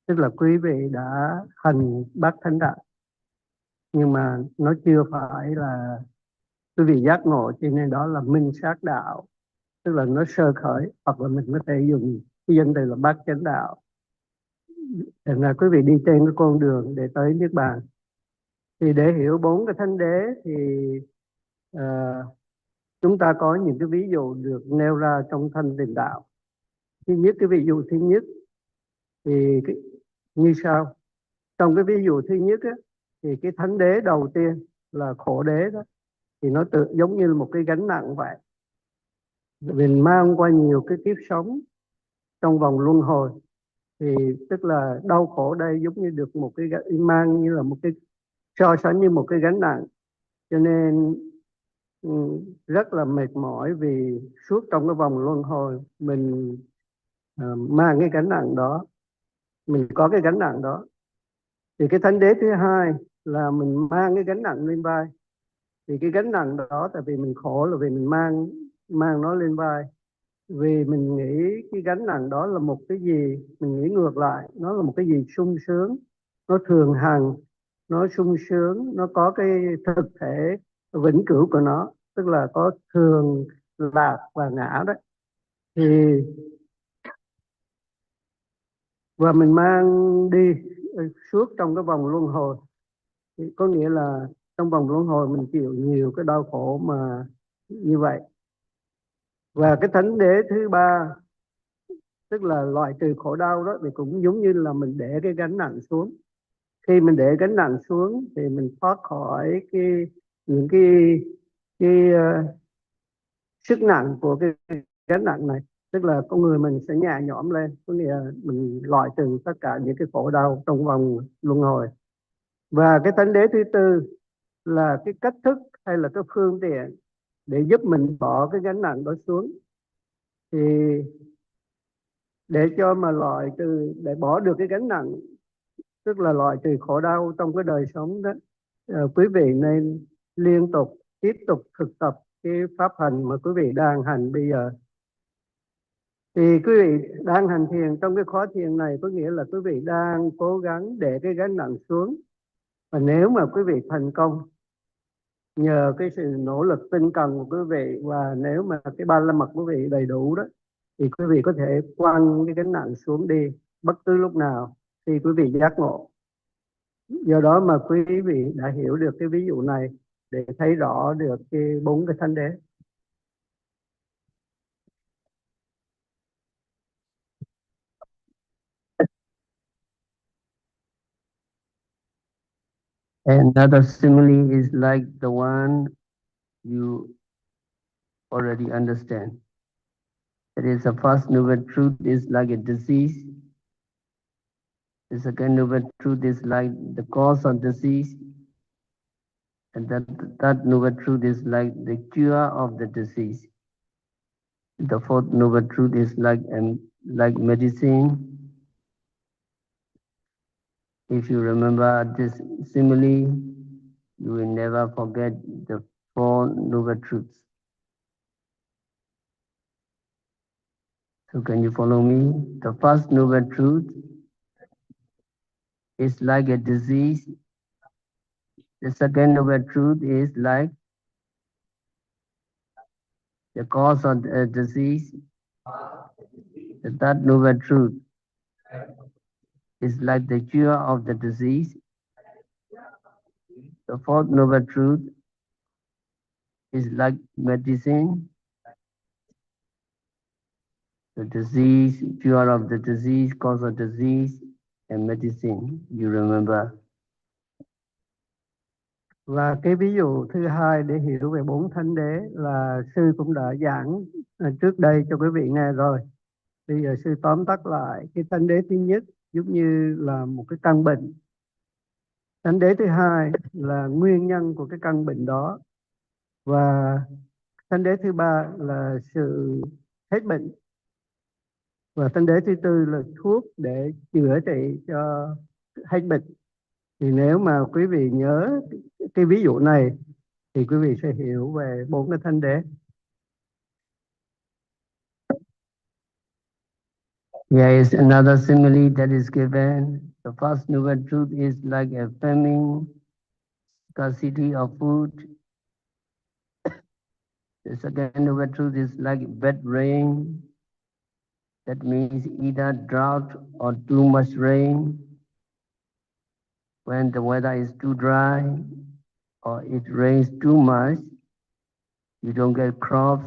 tức là quý vị đã hành bát thánh đạo, nhưng mà nó chưa phải là quý vị giác ngộ, cho nên đó là minh sát đạo, tức là nó sơ khởi, hoặc là mình có thể dùng cái danh từ là bát chánh đạo. Thành ra quý vị đi trên cái con đường để tới niết bàn. Thì để hiểu 4 cái thánh đế thì chúng ta có những cái ví dụ được nêu ra trong thanh tịnh đạo. Thứ nhất, cái ví dụ thứ nhất thì như sau. Trong cái ví dụ thứ nhất á, thì cái thánh đế đầu tiên là khổ đế đó, thì nó tự giống như là một cái gánh nặng vậy. Mình mang qua nhiều cái kiếp sống trong vòng luân hồi, thì tức là đau khổ đây giống như được một cái mang như là một cái, so sánh như một cái gánh nặng, cho nên rất là mệt mỏi vì suốt trong cái vòng luân hồi mình mang cái gánh nặng đó, mình có cái gánh nặng đó. Thì cái thánh đế thứ hai là mình mang cái gánh nặng lên vai. Thì cái gánh nặng đó tại vì mình khổ là vì mình mang nó lên vai, vì mình nghĩ cái gánh nặng đó là một cái gì, mình nghĩ ngược lại, nó là một cái gì sung sướng, nó thường hằng, nó sung sướng, nó có cái thực thể vĩnh cửu của nó, tức là có thường, lạc và ngã đấy. Thì và mình mang đi suốt trong cái vòng luân hồi, thì có nghĩa là trong vòng luân hồi mình chịu nhiều cái đau khổ mà như vậy. Và cái thánh đế thứ ba, tức là loại trừ khổ đau đó, thì cũng giống như là mình để cái gánh nặng xuống. Khi mình để gánh nặng xuống thì mình thoát khỏi những cái sức nặng của cái gánh nặng này, tức là con người mình sẽ nhẹ nhõm lên, có nghĩa là mình loại trừ tất cả những cái khổ đau trong vòng luân hồi. Và cái thánh đế thứ tư là cái cách thức hay là cái phương tiện để giúp mình bỏ cái gánh nặng đó xuống. Thì để cho mà loại trừ, để bỏ được cái gánh nặng, tức là loại trừ khổ đau trong cái đời sống đó, quý vị nên liên tục tiếp tục thực tập cái pháp hành mà quý vị đang hành bây giờ. Thì quý vị đang hành thiền trong cái khóa thiền này, có nghĩa là quý vị đang cố gắng để cái gánh nặng xuống. Và nếu mà quý vị thành công nhờ cái sự nỗ lực tinh cần của quý vị, và nếu mà cái ba la mật quý vị đầy đủ đó, thì quý vị có thể quăng cái gánh nặng xuống đi bất cứ lúc nào khi quý vị giác ngộ. Do đó mà quý vị đã hiểu được cái ví dụ này để thấy rõ được cái 4 cái thánh đế. Another simile is like the one you already understand. That is, the first noble truth is like a disease. The second noble truth is like the cause of disease. And that third noble truth is like the cure of the disease. The fourth noble truth is like medicine. If you remember this simile, you will never forget the 4 noble truths. So can you follow me? The first noble truth is like a disease. The second noble truth is like the cause of the disease. The third noble truth is like the cure of the disease. The fourth noble truth is like medicine. The disease, cure of the disease, cause of disease, and medicine. You remember. Và cái ví dụ thứ hai để hiểu về 4 thánh đế là sư cũng đã giảng trước đây cho quý vị nghe rồi. Bây giờ sư tóm tắt lại. Cái thánh đế thứ nhất giống như là một cái căn bệnh. Thánh đế thứ hai là nguyên nhân của cái căn bệnh đó. Và thánh đế thứ ba là sự hết bệnh. Và thánh đế thứ tư là thuốc để chữa trị cho hết bệnh. Thì nếu mà quý vị nhớ cái ví dụ này thì quý vị sẽ hiểu về 4 cái thánh đế. Here is another simile that is given. The first noble truth is like a famine, scarcity of food. The second noble truth is like bad rain. That means either drought or too much rain. When the weather is too dry or it rains too much, you don't get crops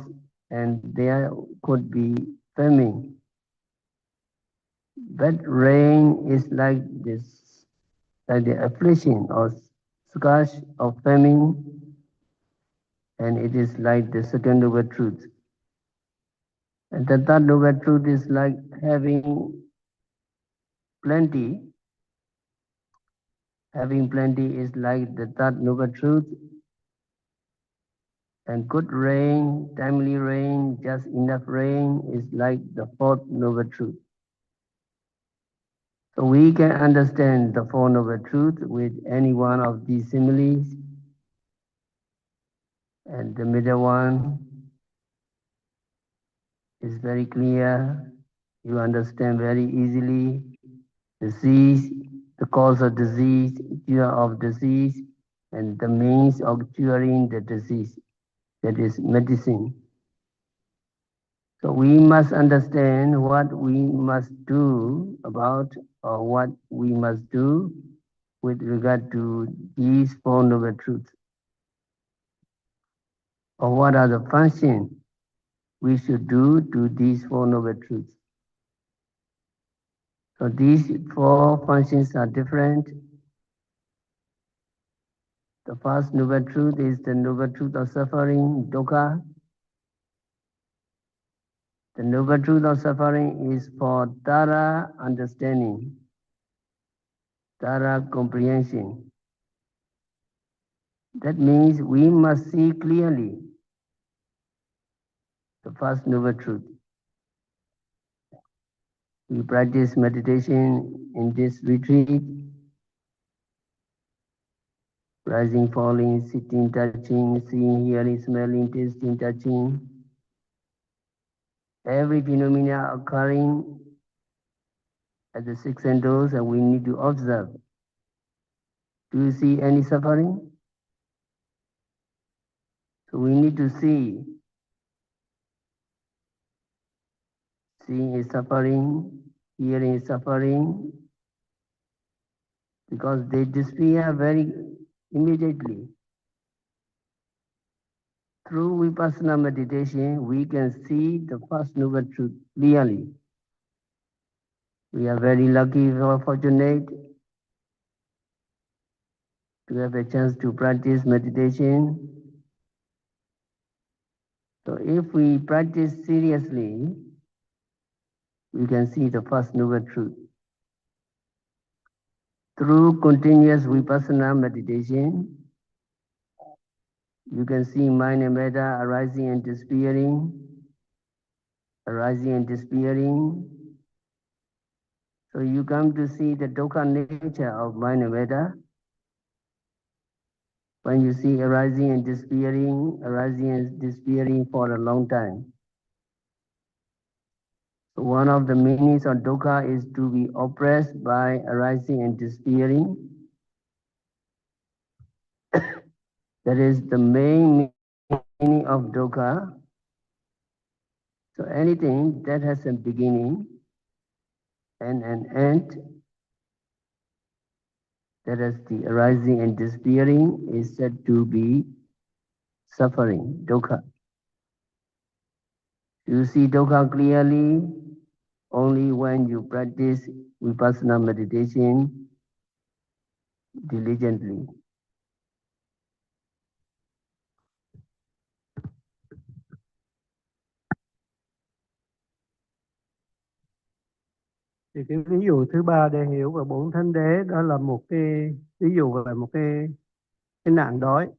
and there could be famine. Bad rain is like this, like the affliction or scourge of famine, and it is like the second noble truth. And the third noble truth is like having plenty. Having plenty is like the third noble truth. And good rain, timely rain, just enough rain is like the fourth noble truth. So we can understand the four noble truths with any one of these similes. And the middle one is very clear. You understand very easily. Disease, the cause of disease, cure of disease, and the means of curing the disease. That is medicine. So we must understand what we must do about, or what we must do with regard to these four noble truths. Or what are the functions we should do to these four noble truths. So these four functions are different. The first noble truth is the noble truth of suffering, dukkha. The noble truth of suffering is for thorough understanding, thorough comprehension. That means we must see clearly the first noble truth. We practice meditation in this retreat, rising, falling, sitting, touching, seeing, hearing, smelling, tasting, touching. Every phenomena occurring at the six senses, and we need to observe. Do you see any suffering? So we need to see. Seeing is suffering, hearing is suffering, because they disappear very immediately. Through vipassana meditation, we can see the first noble truth clearly. We are very lucky or fortunate to have a chance to practice meditation. So if we practice seriously, we can see the first noble truth. Through continuous vipassana meditation, you can see mind and matter arising and disappearing, arising and disappearing. So you come to see the dukkha nature of mind and matter. When you see arising and disappearing for a long time. So one of the meanings of dukkha is to be oppressed by arising and disappearing. That is the main meaning of dukkha. So anything that has a beginning and an end, that is the arising and disappearing, is said to be suffering, dukkha. You see dukkha clearly only when you practice vipassana meditation diligently. Thì cái ví dụ thứ ba để hiểu về bốn thánh đế đó là một cái ví dụ về một cái nạn đói.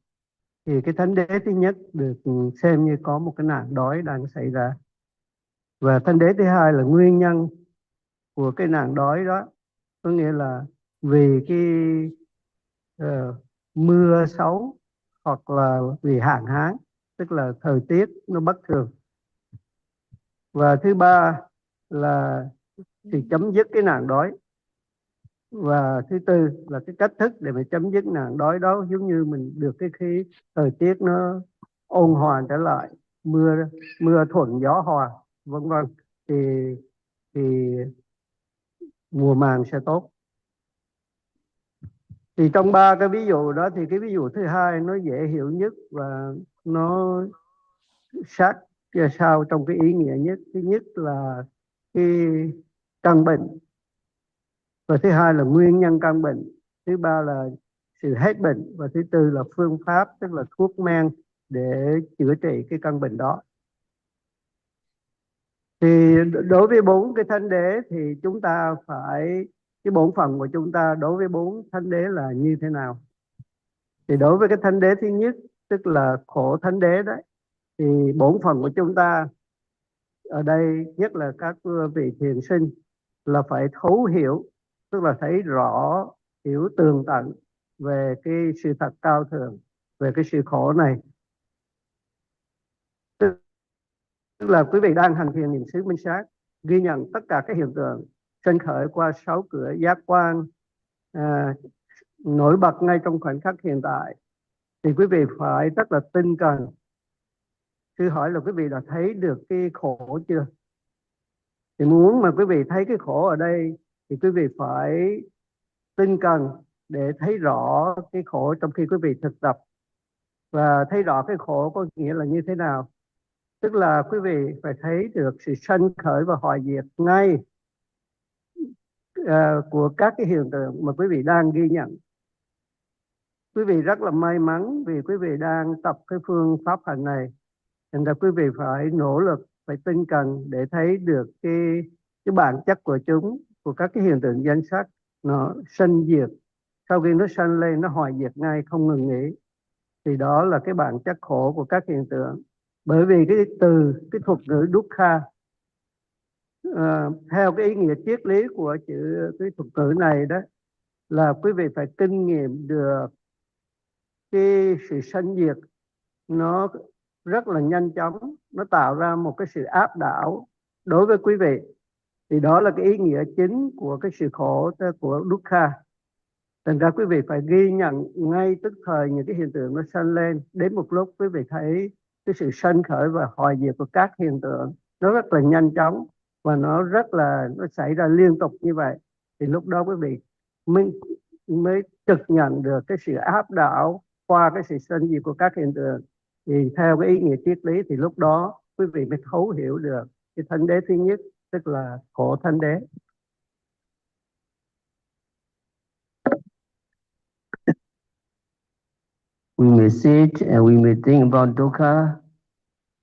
Thì cái thánh đế thứ nhất được xem như có một cái nạn đói đang xảy ra. Và thánh đế thứ hai là nguyên nhân của cái nạn đói đó. Có nghĩa là vì cái mưa xấu hoặc là vì hạn hán, tức là thời tiết nó bất thường. Và thứ ba là thì chấm dứt cái nạn đói. Và thứ tư là cái cách thức để mà chấm dứt nạn đói đó, giống như mình được cái khi thời tiết nó ôn hòa trở lại, mưa thuận gió hòa, vân vân, thì mùa màng sẽ tốt. Thì trong ba cái ví dụ đó thì cái ví dụ thứ hai nó dễ hiểu nhất và nó sát sao trong cái ý nghĩa nhất. Thứ nhất là cái căn bệnh, và thứ hai là nguyên nhân căn bệnh, thứ ba là sự hết bệnh, và thứ tư là phương pháp, tức là thuốc men để chữa trị cái căn bệnh đó. Thì đối với 4 cái thánh đế thì chúng ta phải, cái bổn phận của chúng ta đối với 4 thánh đế là như thế nào? Thì đối với cái thánh đế thứ nhất, tức là khổ thánh đế đấy, thì bổn phận của chúng ta ở đây, nhất là các vị thiền sinh, là phải thấu hiểu, tức là thấy rõ, hiểu tường tận về cái sự thật cao thượng, về cái sự khổ này. Tức là quý vị đang hành thiền niệm xứ minh sát, ghi nhận tất cả các hiện tượng sinh khởi qua 6 cửa giác quan, nổi bật ngay trong khoảnh khắc hiện tại, thì quý vị phải rất là tinh cần. Sư hỏi là quý vị đã thấy được cái khổ chưa? Thì muốn mà quý vị thấy cái khổ ở đây thì quý vị phải tinh cần để thấy rõ cái khổ trong khi quý vị thực tập. Và thấy rõ cái khổ có nghĩa là như thế nào? Tức là quý vị phải thấy được sự sanh khởi và hoại diệt ngay của các cái hiện tượng mà quý vị đang ghi nhận. Quý vị rất là may mắn vì quý vị đang tập cái phương pháp hành này. Thành ra quý vị phải nỗ lực, phải tinh cần để thấy được cái bản chất của chúng, của các cái hiện tượng danh sắc, nó sanh diệt. Sau khi nó sanh lên, nó hoại diệt ngay, không ngừng nghỉ. Thì đó là cái bản chất khổ của các hiện tượng. Bởi vì cái thuật ngữ dukkha, theo cái ý nghĩa triết lý của cái thuật ngữ này đó, là quý vị phải kinh nghiệm được cái sự sanh diệt nó rất là nhanh chóng, nó tạo ra một cái sự áp đảo đối với quý vị. Thì đó là cái ý nghĩa chính của cái sự khổ của dukkha. Thành ra quý vị phải ghi nhận ngay tức thời những cái hiện tượng nó sanh lên. Đến một lúc quý vị thấy cái sự sanh khởi và hoại diệt của các hiện tượng nó rất là nhanh chóng, và nó xảy ra liên tục như vậy. Thì lúc đó quý vị mới trực nhận được cái sự áp đảo qua cái sự sanh diệt của các hiện tượng. Thì theo cái ý nghĩa triết lý thì lúc đó quý vị mới thấu hiểu được cái thánh đế thứ nhất, tức là khổ thánh đế. We may sit and we may think about dukkha.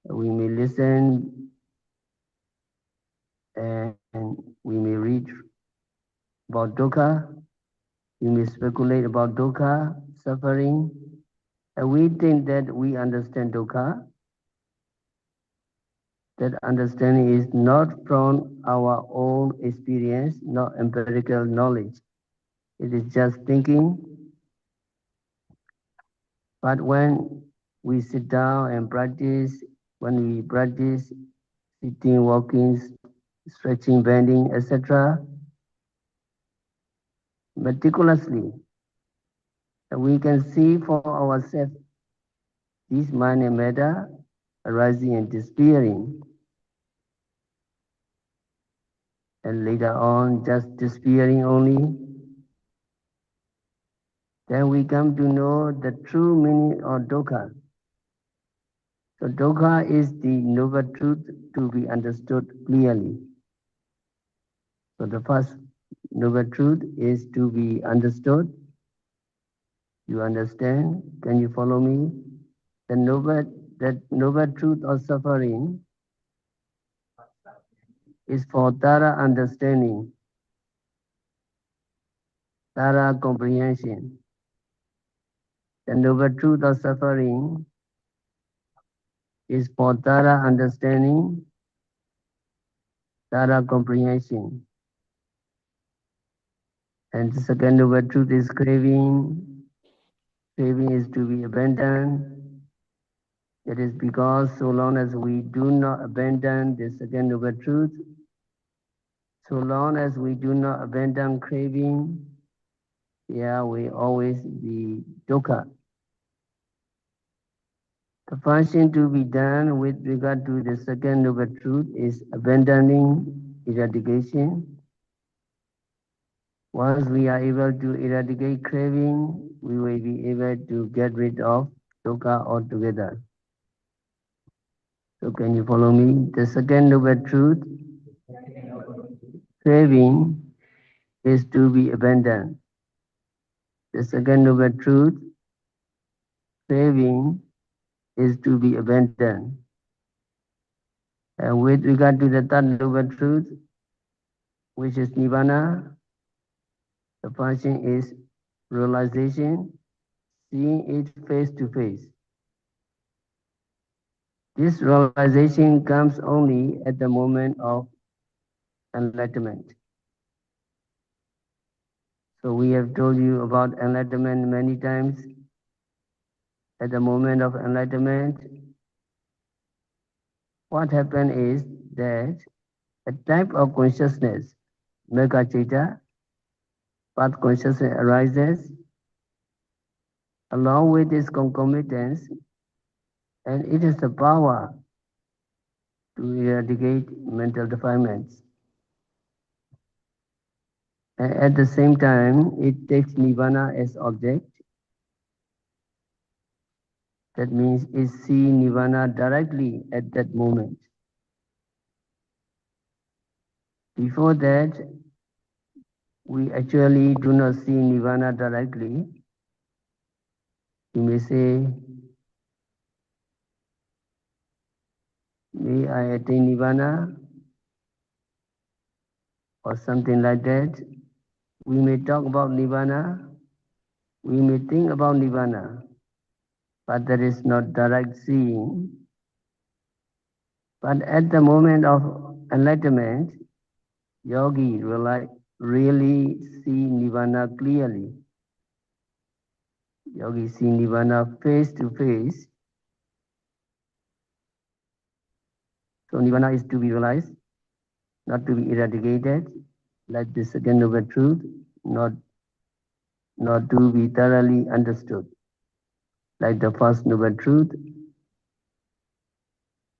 We may listen and we may read about dukkha. We may speculate about dukkha, suffering. And we think that we understand dukkha. That understanding is not from our own experience, not empirical knowledge. It is just thinking. But when we sit down and practice, when we practice sitting, walking, stretching, bending, etc., meticulously, we can see for ourselves this mind and matter arising and disappearing. And later on, just disappearing only. Then we come to know the true meaning of dukkha. So dukkha is the noble truth to be understood clearly. So the first noble truth is to be understood. You understand? Can you follow me? That noble truth of suffering is for thorough understanding, thorough comprehension. The noble truth of suffering is for thorough understanding, thorough comprehension. And the second noble truth is craving. Craving is to be abandoned. It is because so long as we do not abandon the second noble truth, so long as we do not abandon craving, yeah, we always be dukkha. The function to be done with regard to the second noble truth is abandoning eradication. Once we are able to eradicate craving, we will be able to get rid of dukkha altogether. So can you follow me? The second noble truth, craving, is to be abandoned. The The second noble truth, craving, is to be abandoned. And with regard to the third noble truth, which is Nibbana, the function is realization, seeing it face to face. This realization comes only at the moment of enlightenment. So we have told you about enlightenment many times. At the moment of enlightenment, what happens is that a type of consciousness, Megacita, path consciousness arises along with its concomitants, and it is the power to eradicate mental defilements. And at the same time, it takes Nibbana as object. That means it sees Nibbana directly at that moment. Before that, we actually do not see Nibbana directly. You may say, may I attain Nibbana? Or something like that. We may talk about Nibbana. We may think about Nibbana. But there is not direct seeing. But at the moment of enlightenment, yogi really see Nibbana clearly. Yogi see Nibbana face to face. So Nibbana is to be realized, not to be eradicated, like the second noble truth, not to be thoroughly understood, like the first noble truth,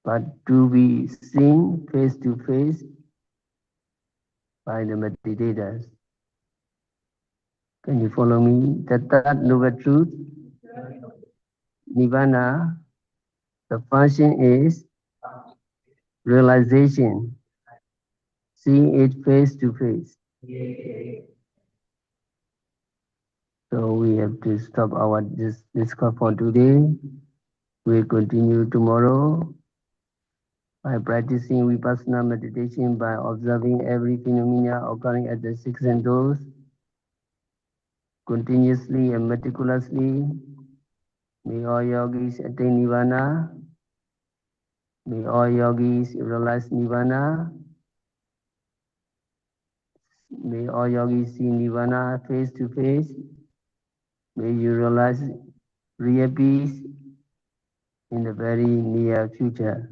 but to be seen face to face by the meditators. Can you follow me? The third noble truth, Nibbana, the function is realization, seeing it face to face. So we have to stop our discourse for today. We'll continue tomorrow by practicing vipassana meditation by observing every phenomena occurring at the six senses continuously and meticulously. May all yogis attain Nibbana. May all yogis realize Nibbana. May all yogis see Nibbana face to face. May you realize real peace in the very near future.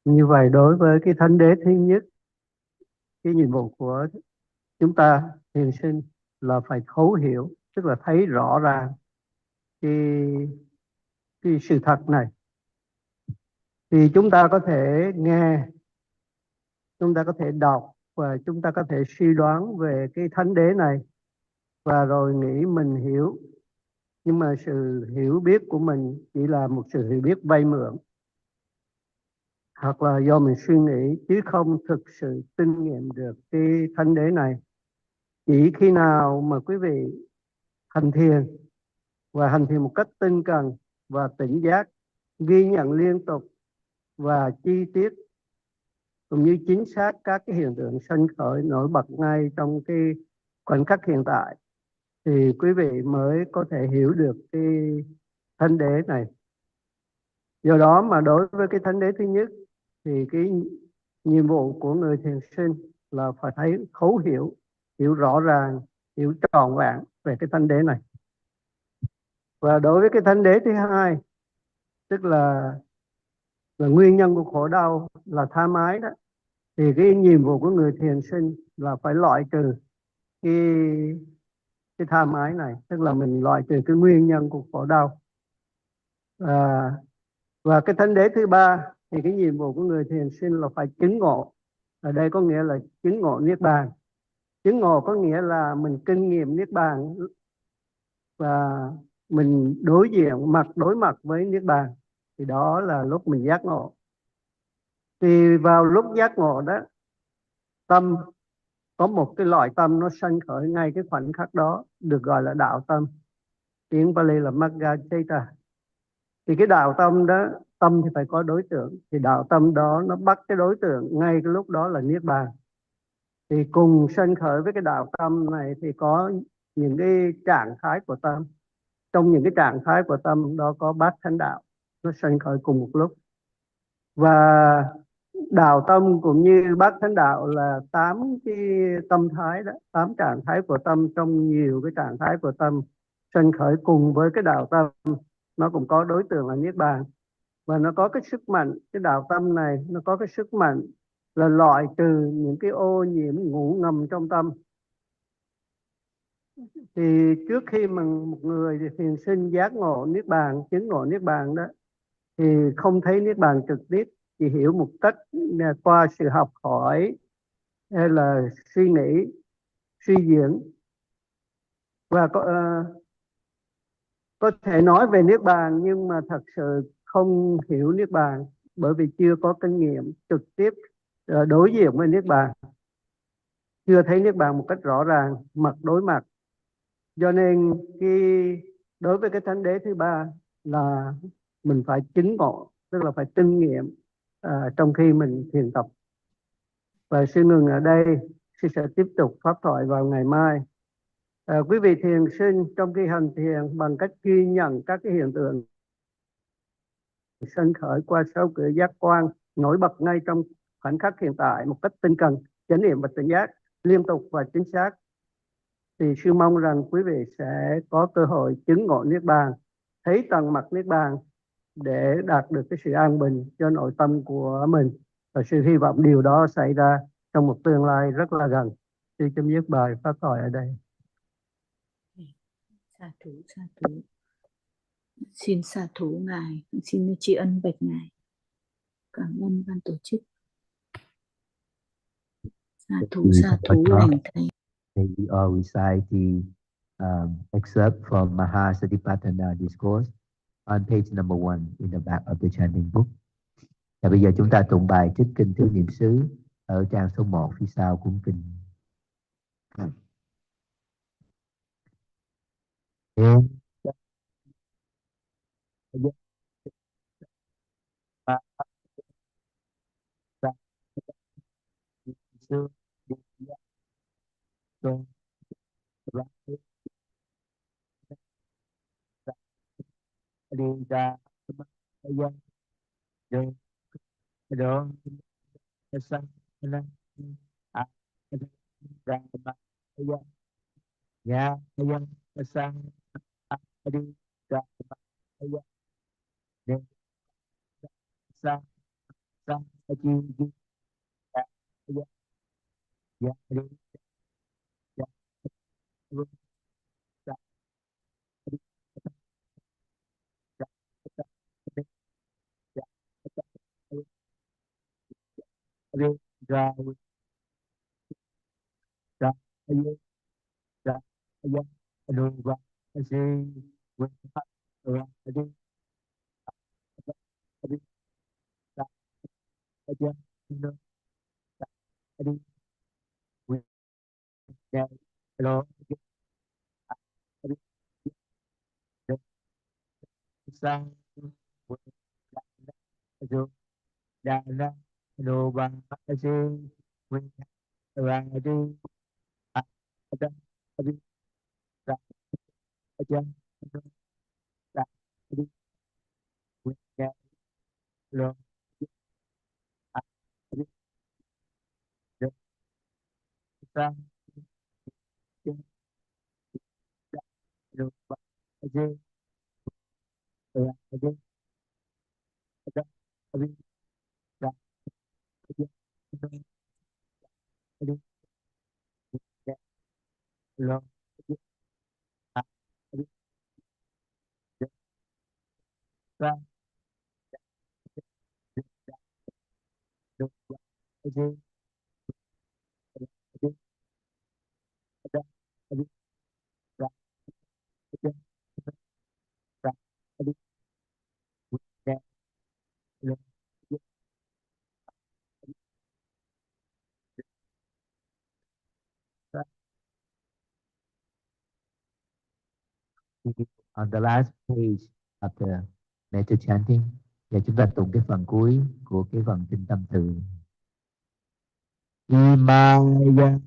Như vậy đối với cái thánh đế thứ nhất, cái nhiệm vụ của chúng ta thiền sinh là phải thấu hiểu, tức là thấy rõ ràng cái sự thật này. Thì chúng ta có thể nghe, chúng ta có thể đọc và chúng ta có thể suy đoán về cái thánh đế này và rồi nghĩ mình hiểu. Nhưng mà sự hiểu biết của mình chỉ là một sự hiểu biết vay mượn, hoặc là do mình suy nghĩ chứ không thực sự kinh nghiệm được cái thánh đế này. Chỉ khi nào mà quý vị hành thiền và hành thiền một cách tinh cần và tỉnh giác, ghi nhận liên tục và chi tiết cũng như chính xác các cái hiện tượng sanh khởi nổi bật ngay trong cái khoảnh khắc hiện tại, thì quý vị mới có thể hiểu được cái thánh đế này. Do đó mà đối với cái thánh đế thứ nhất thì cái nhiệm vụ của người thiền sinh là phải thấy thấu hiểu, hiểu rõ ràng, hiểu trọn vẹn về cái thánh đế này. Và đối với cái thánh đế thứ hai, tức là nguyên nhân của khổ đau là tham ái đó, thì cái nhiệm vụ của người thiền sinh là phải loại trừ cái tham ái này, tức là mình loại trừ cái nguyên nhân của khổ đau. Và cái thánh đế thứ ba thì cái nhiệm vụ của người thiền sinh là phải chứng ngộ. Ở đây có nghĩa là chứng ngộ niết bàn. Chứng ngộ có nghĩa là mình kinh nghiệm niết bàn và mình đối mặt với niết bàn. thì đó là lúc mình giác ngộ. Thì vào lúc giác ngộ đó, tâm có một cái loại tâm nó sanh khởi ngay cái khoảnh khắc đó, được gọi là đạo tâm, tiếng Pali là Magga Chaita. Thì cái đạo tâm đó, tâm thì phải có đối tượng, thì đạo tâm đó nó bắt cái đối tượng ngay cái lúc đó là niết bàn. Thì cùng sanh khởi với cái đạo tâm này thì có những cái trạng thái của tâm. Trong những cái trạng thái của tâm đó có bát thánh đạo, nó sanh khởi cùng một lúc. Và đạo tâm cũng như bát thánh đạo là 8 cái tâm thái đó, 8 trạng thái của tâm trong nhiều cái trạng thái của tâm sanh khởi cùng với cái đạo tâm. Nó cũng có đối tượng là niết bàn. Và nó có cái sức mạnh, cái đạo tâm này nó có cái sức mạnh là loại trừ những cái ô nhiễm ngủ ngầm trong tâm. Thì trước khi mà một người thiền sinh giác ngộ niết bàn, chứng ngộ niết bàn đó, thì không thấy niết bàn trực tiếp, chỉ hiểu một cách qua sự học hỏi hay là suy nghĩ, suy diễn. Và có thể nói về niết bàn nhưng mà thật sự không hiểu niết bàn, bởi vì chưa có kinh nghiệm trực tiếp đối diện với niết bàn, chưa thấy niết bàn một cách rõ ràng, mặt đối mặt. Do nên đối với cái thánh đế thứ ba là mình phải chứng ngộ, tức là phải kinh nghiệm trong khi mình thiền tập. Và sư ngừng ở đây, sư sẽ tiếp tục pháp thoại vào ngày mai. Quý vị thiền sinh trong khi hành thiền bằng cách ghi nhận các cái hiện tượng sanh khởi qua 6 cửa giác quan nổi bật ngay trong khoảnh khắc hiện tại một cách tinh cần, chánh niệm và tỉnh giác liên tục và chính xác, thì sư mong rằng quý vị sẽ có cơ hội chứng ngộ niết bàn, thấy tận mặt niết bàn để đạt được cái sự an bình cho nội tâm của mình. Và sư hy vọng điều đó xảy ra trong một tương lai rất là gần. Sư chấm dứt bài pháp thoại ở đây. Sa thú, sa thú. Xin sa thú Ngài, xin tri ân bạch Ngài. Cảm ơn ban tổ chức. Sa thú lành thầy. We all recite the excerpt from Mahasatipatthana Discourse on page number 1 in the back of the chanting book. Và bây giờ chúng ta tụng bài trích kinh Tứ Niệm xứ ở trang số 1 phía sau cuốn kinh. On the last page after metta chanting, và chúng ta tụng cái phần cuối của cái phần kinh tâm từ. Imaya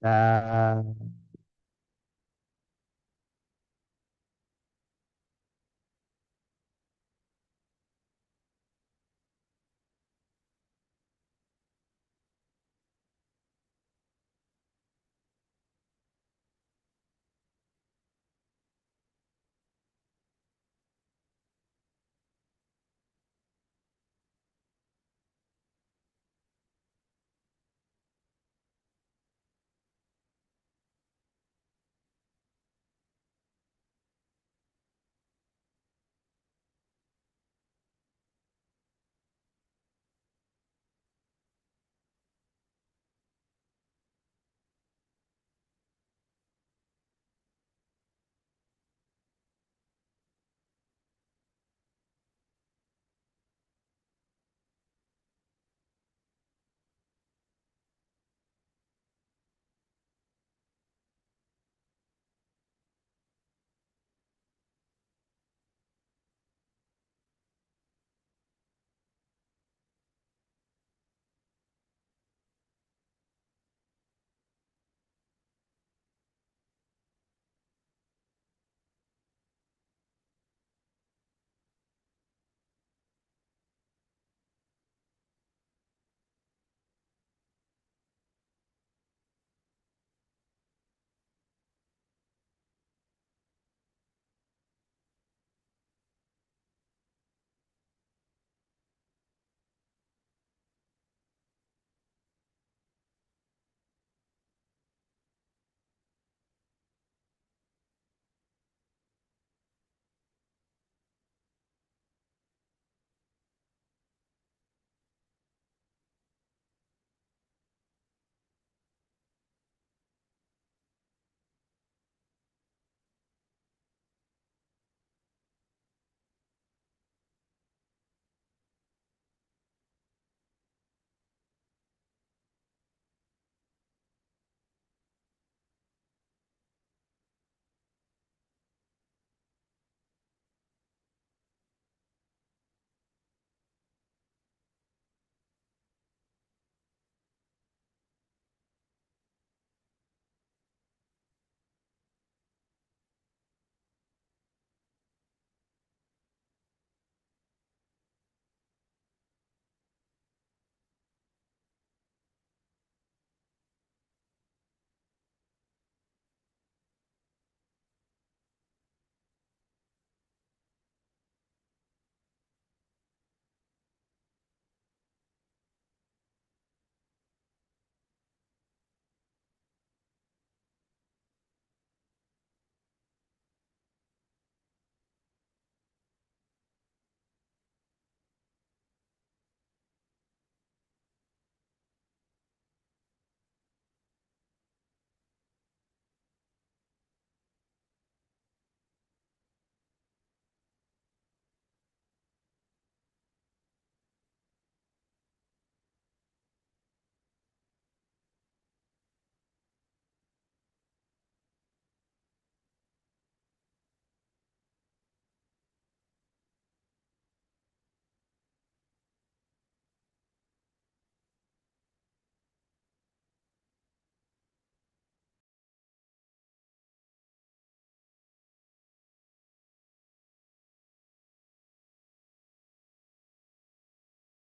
sa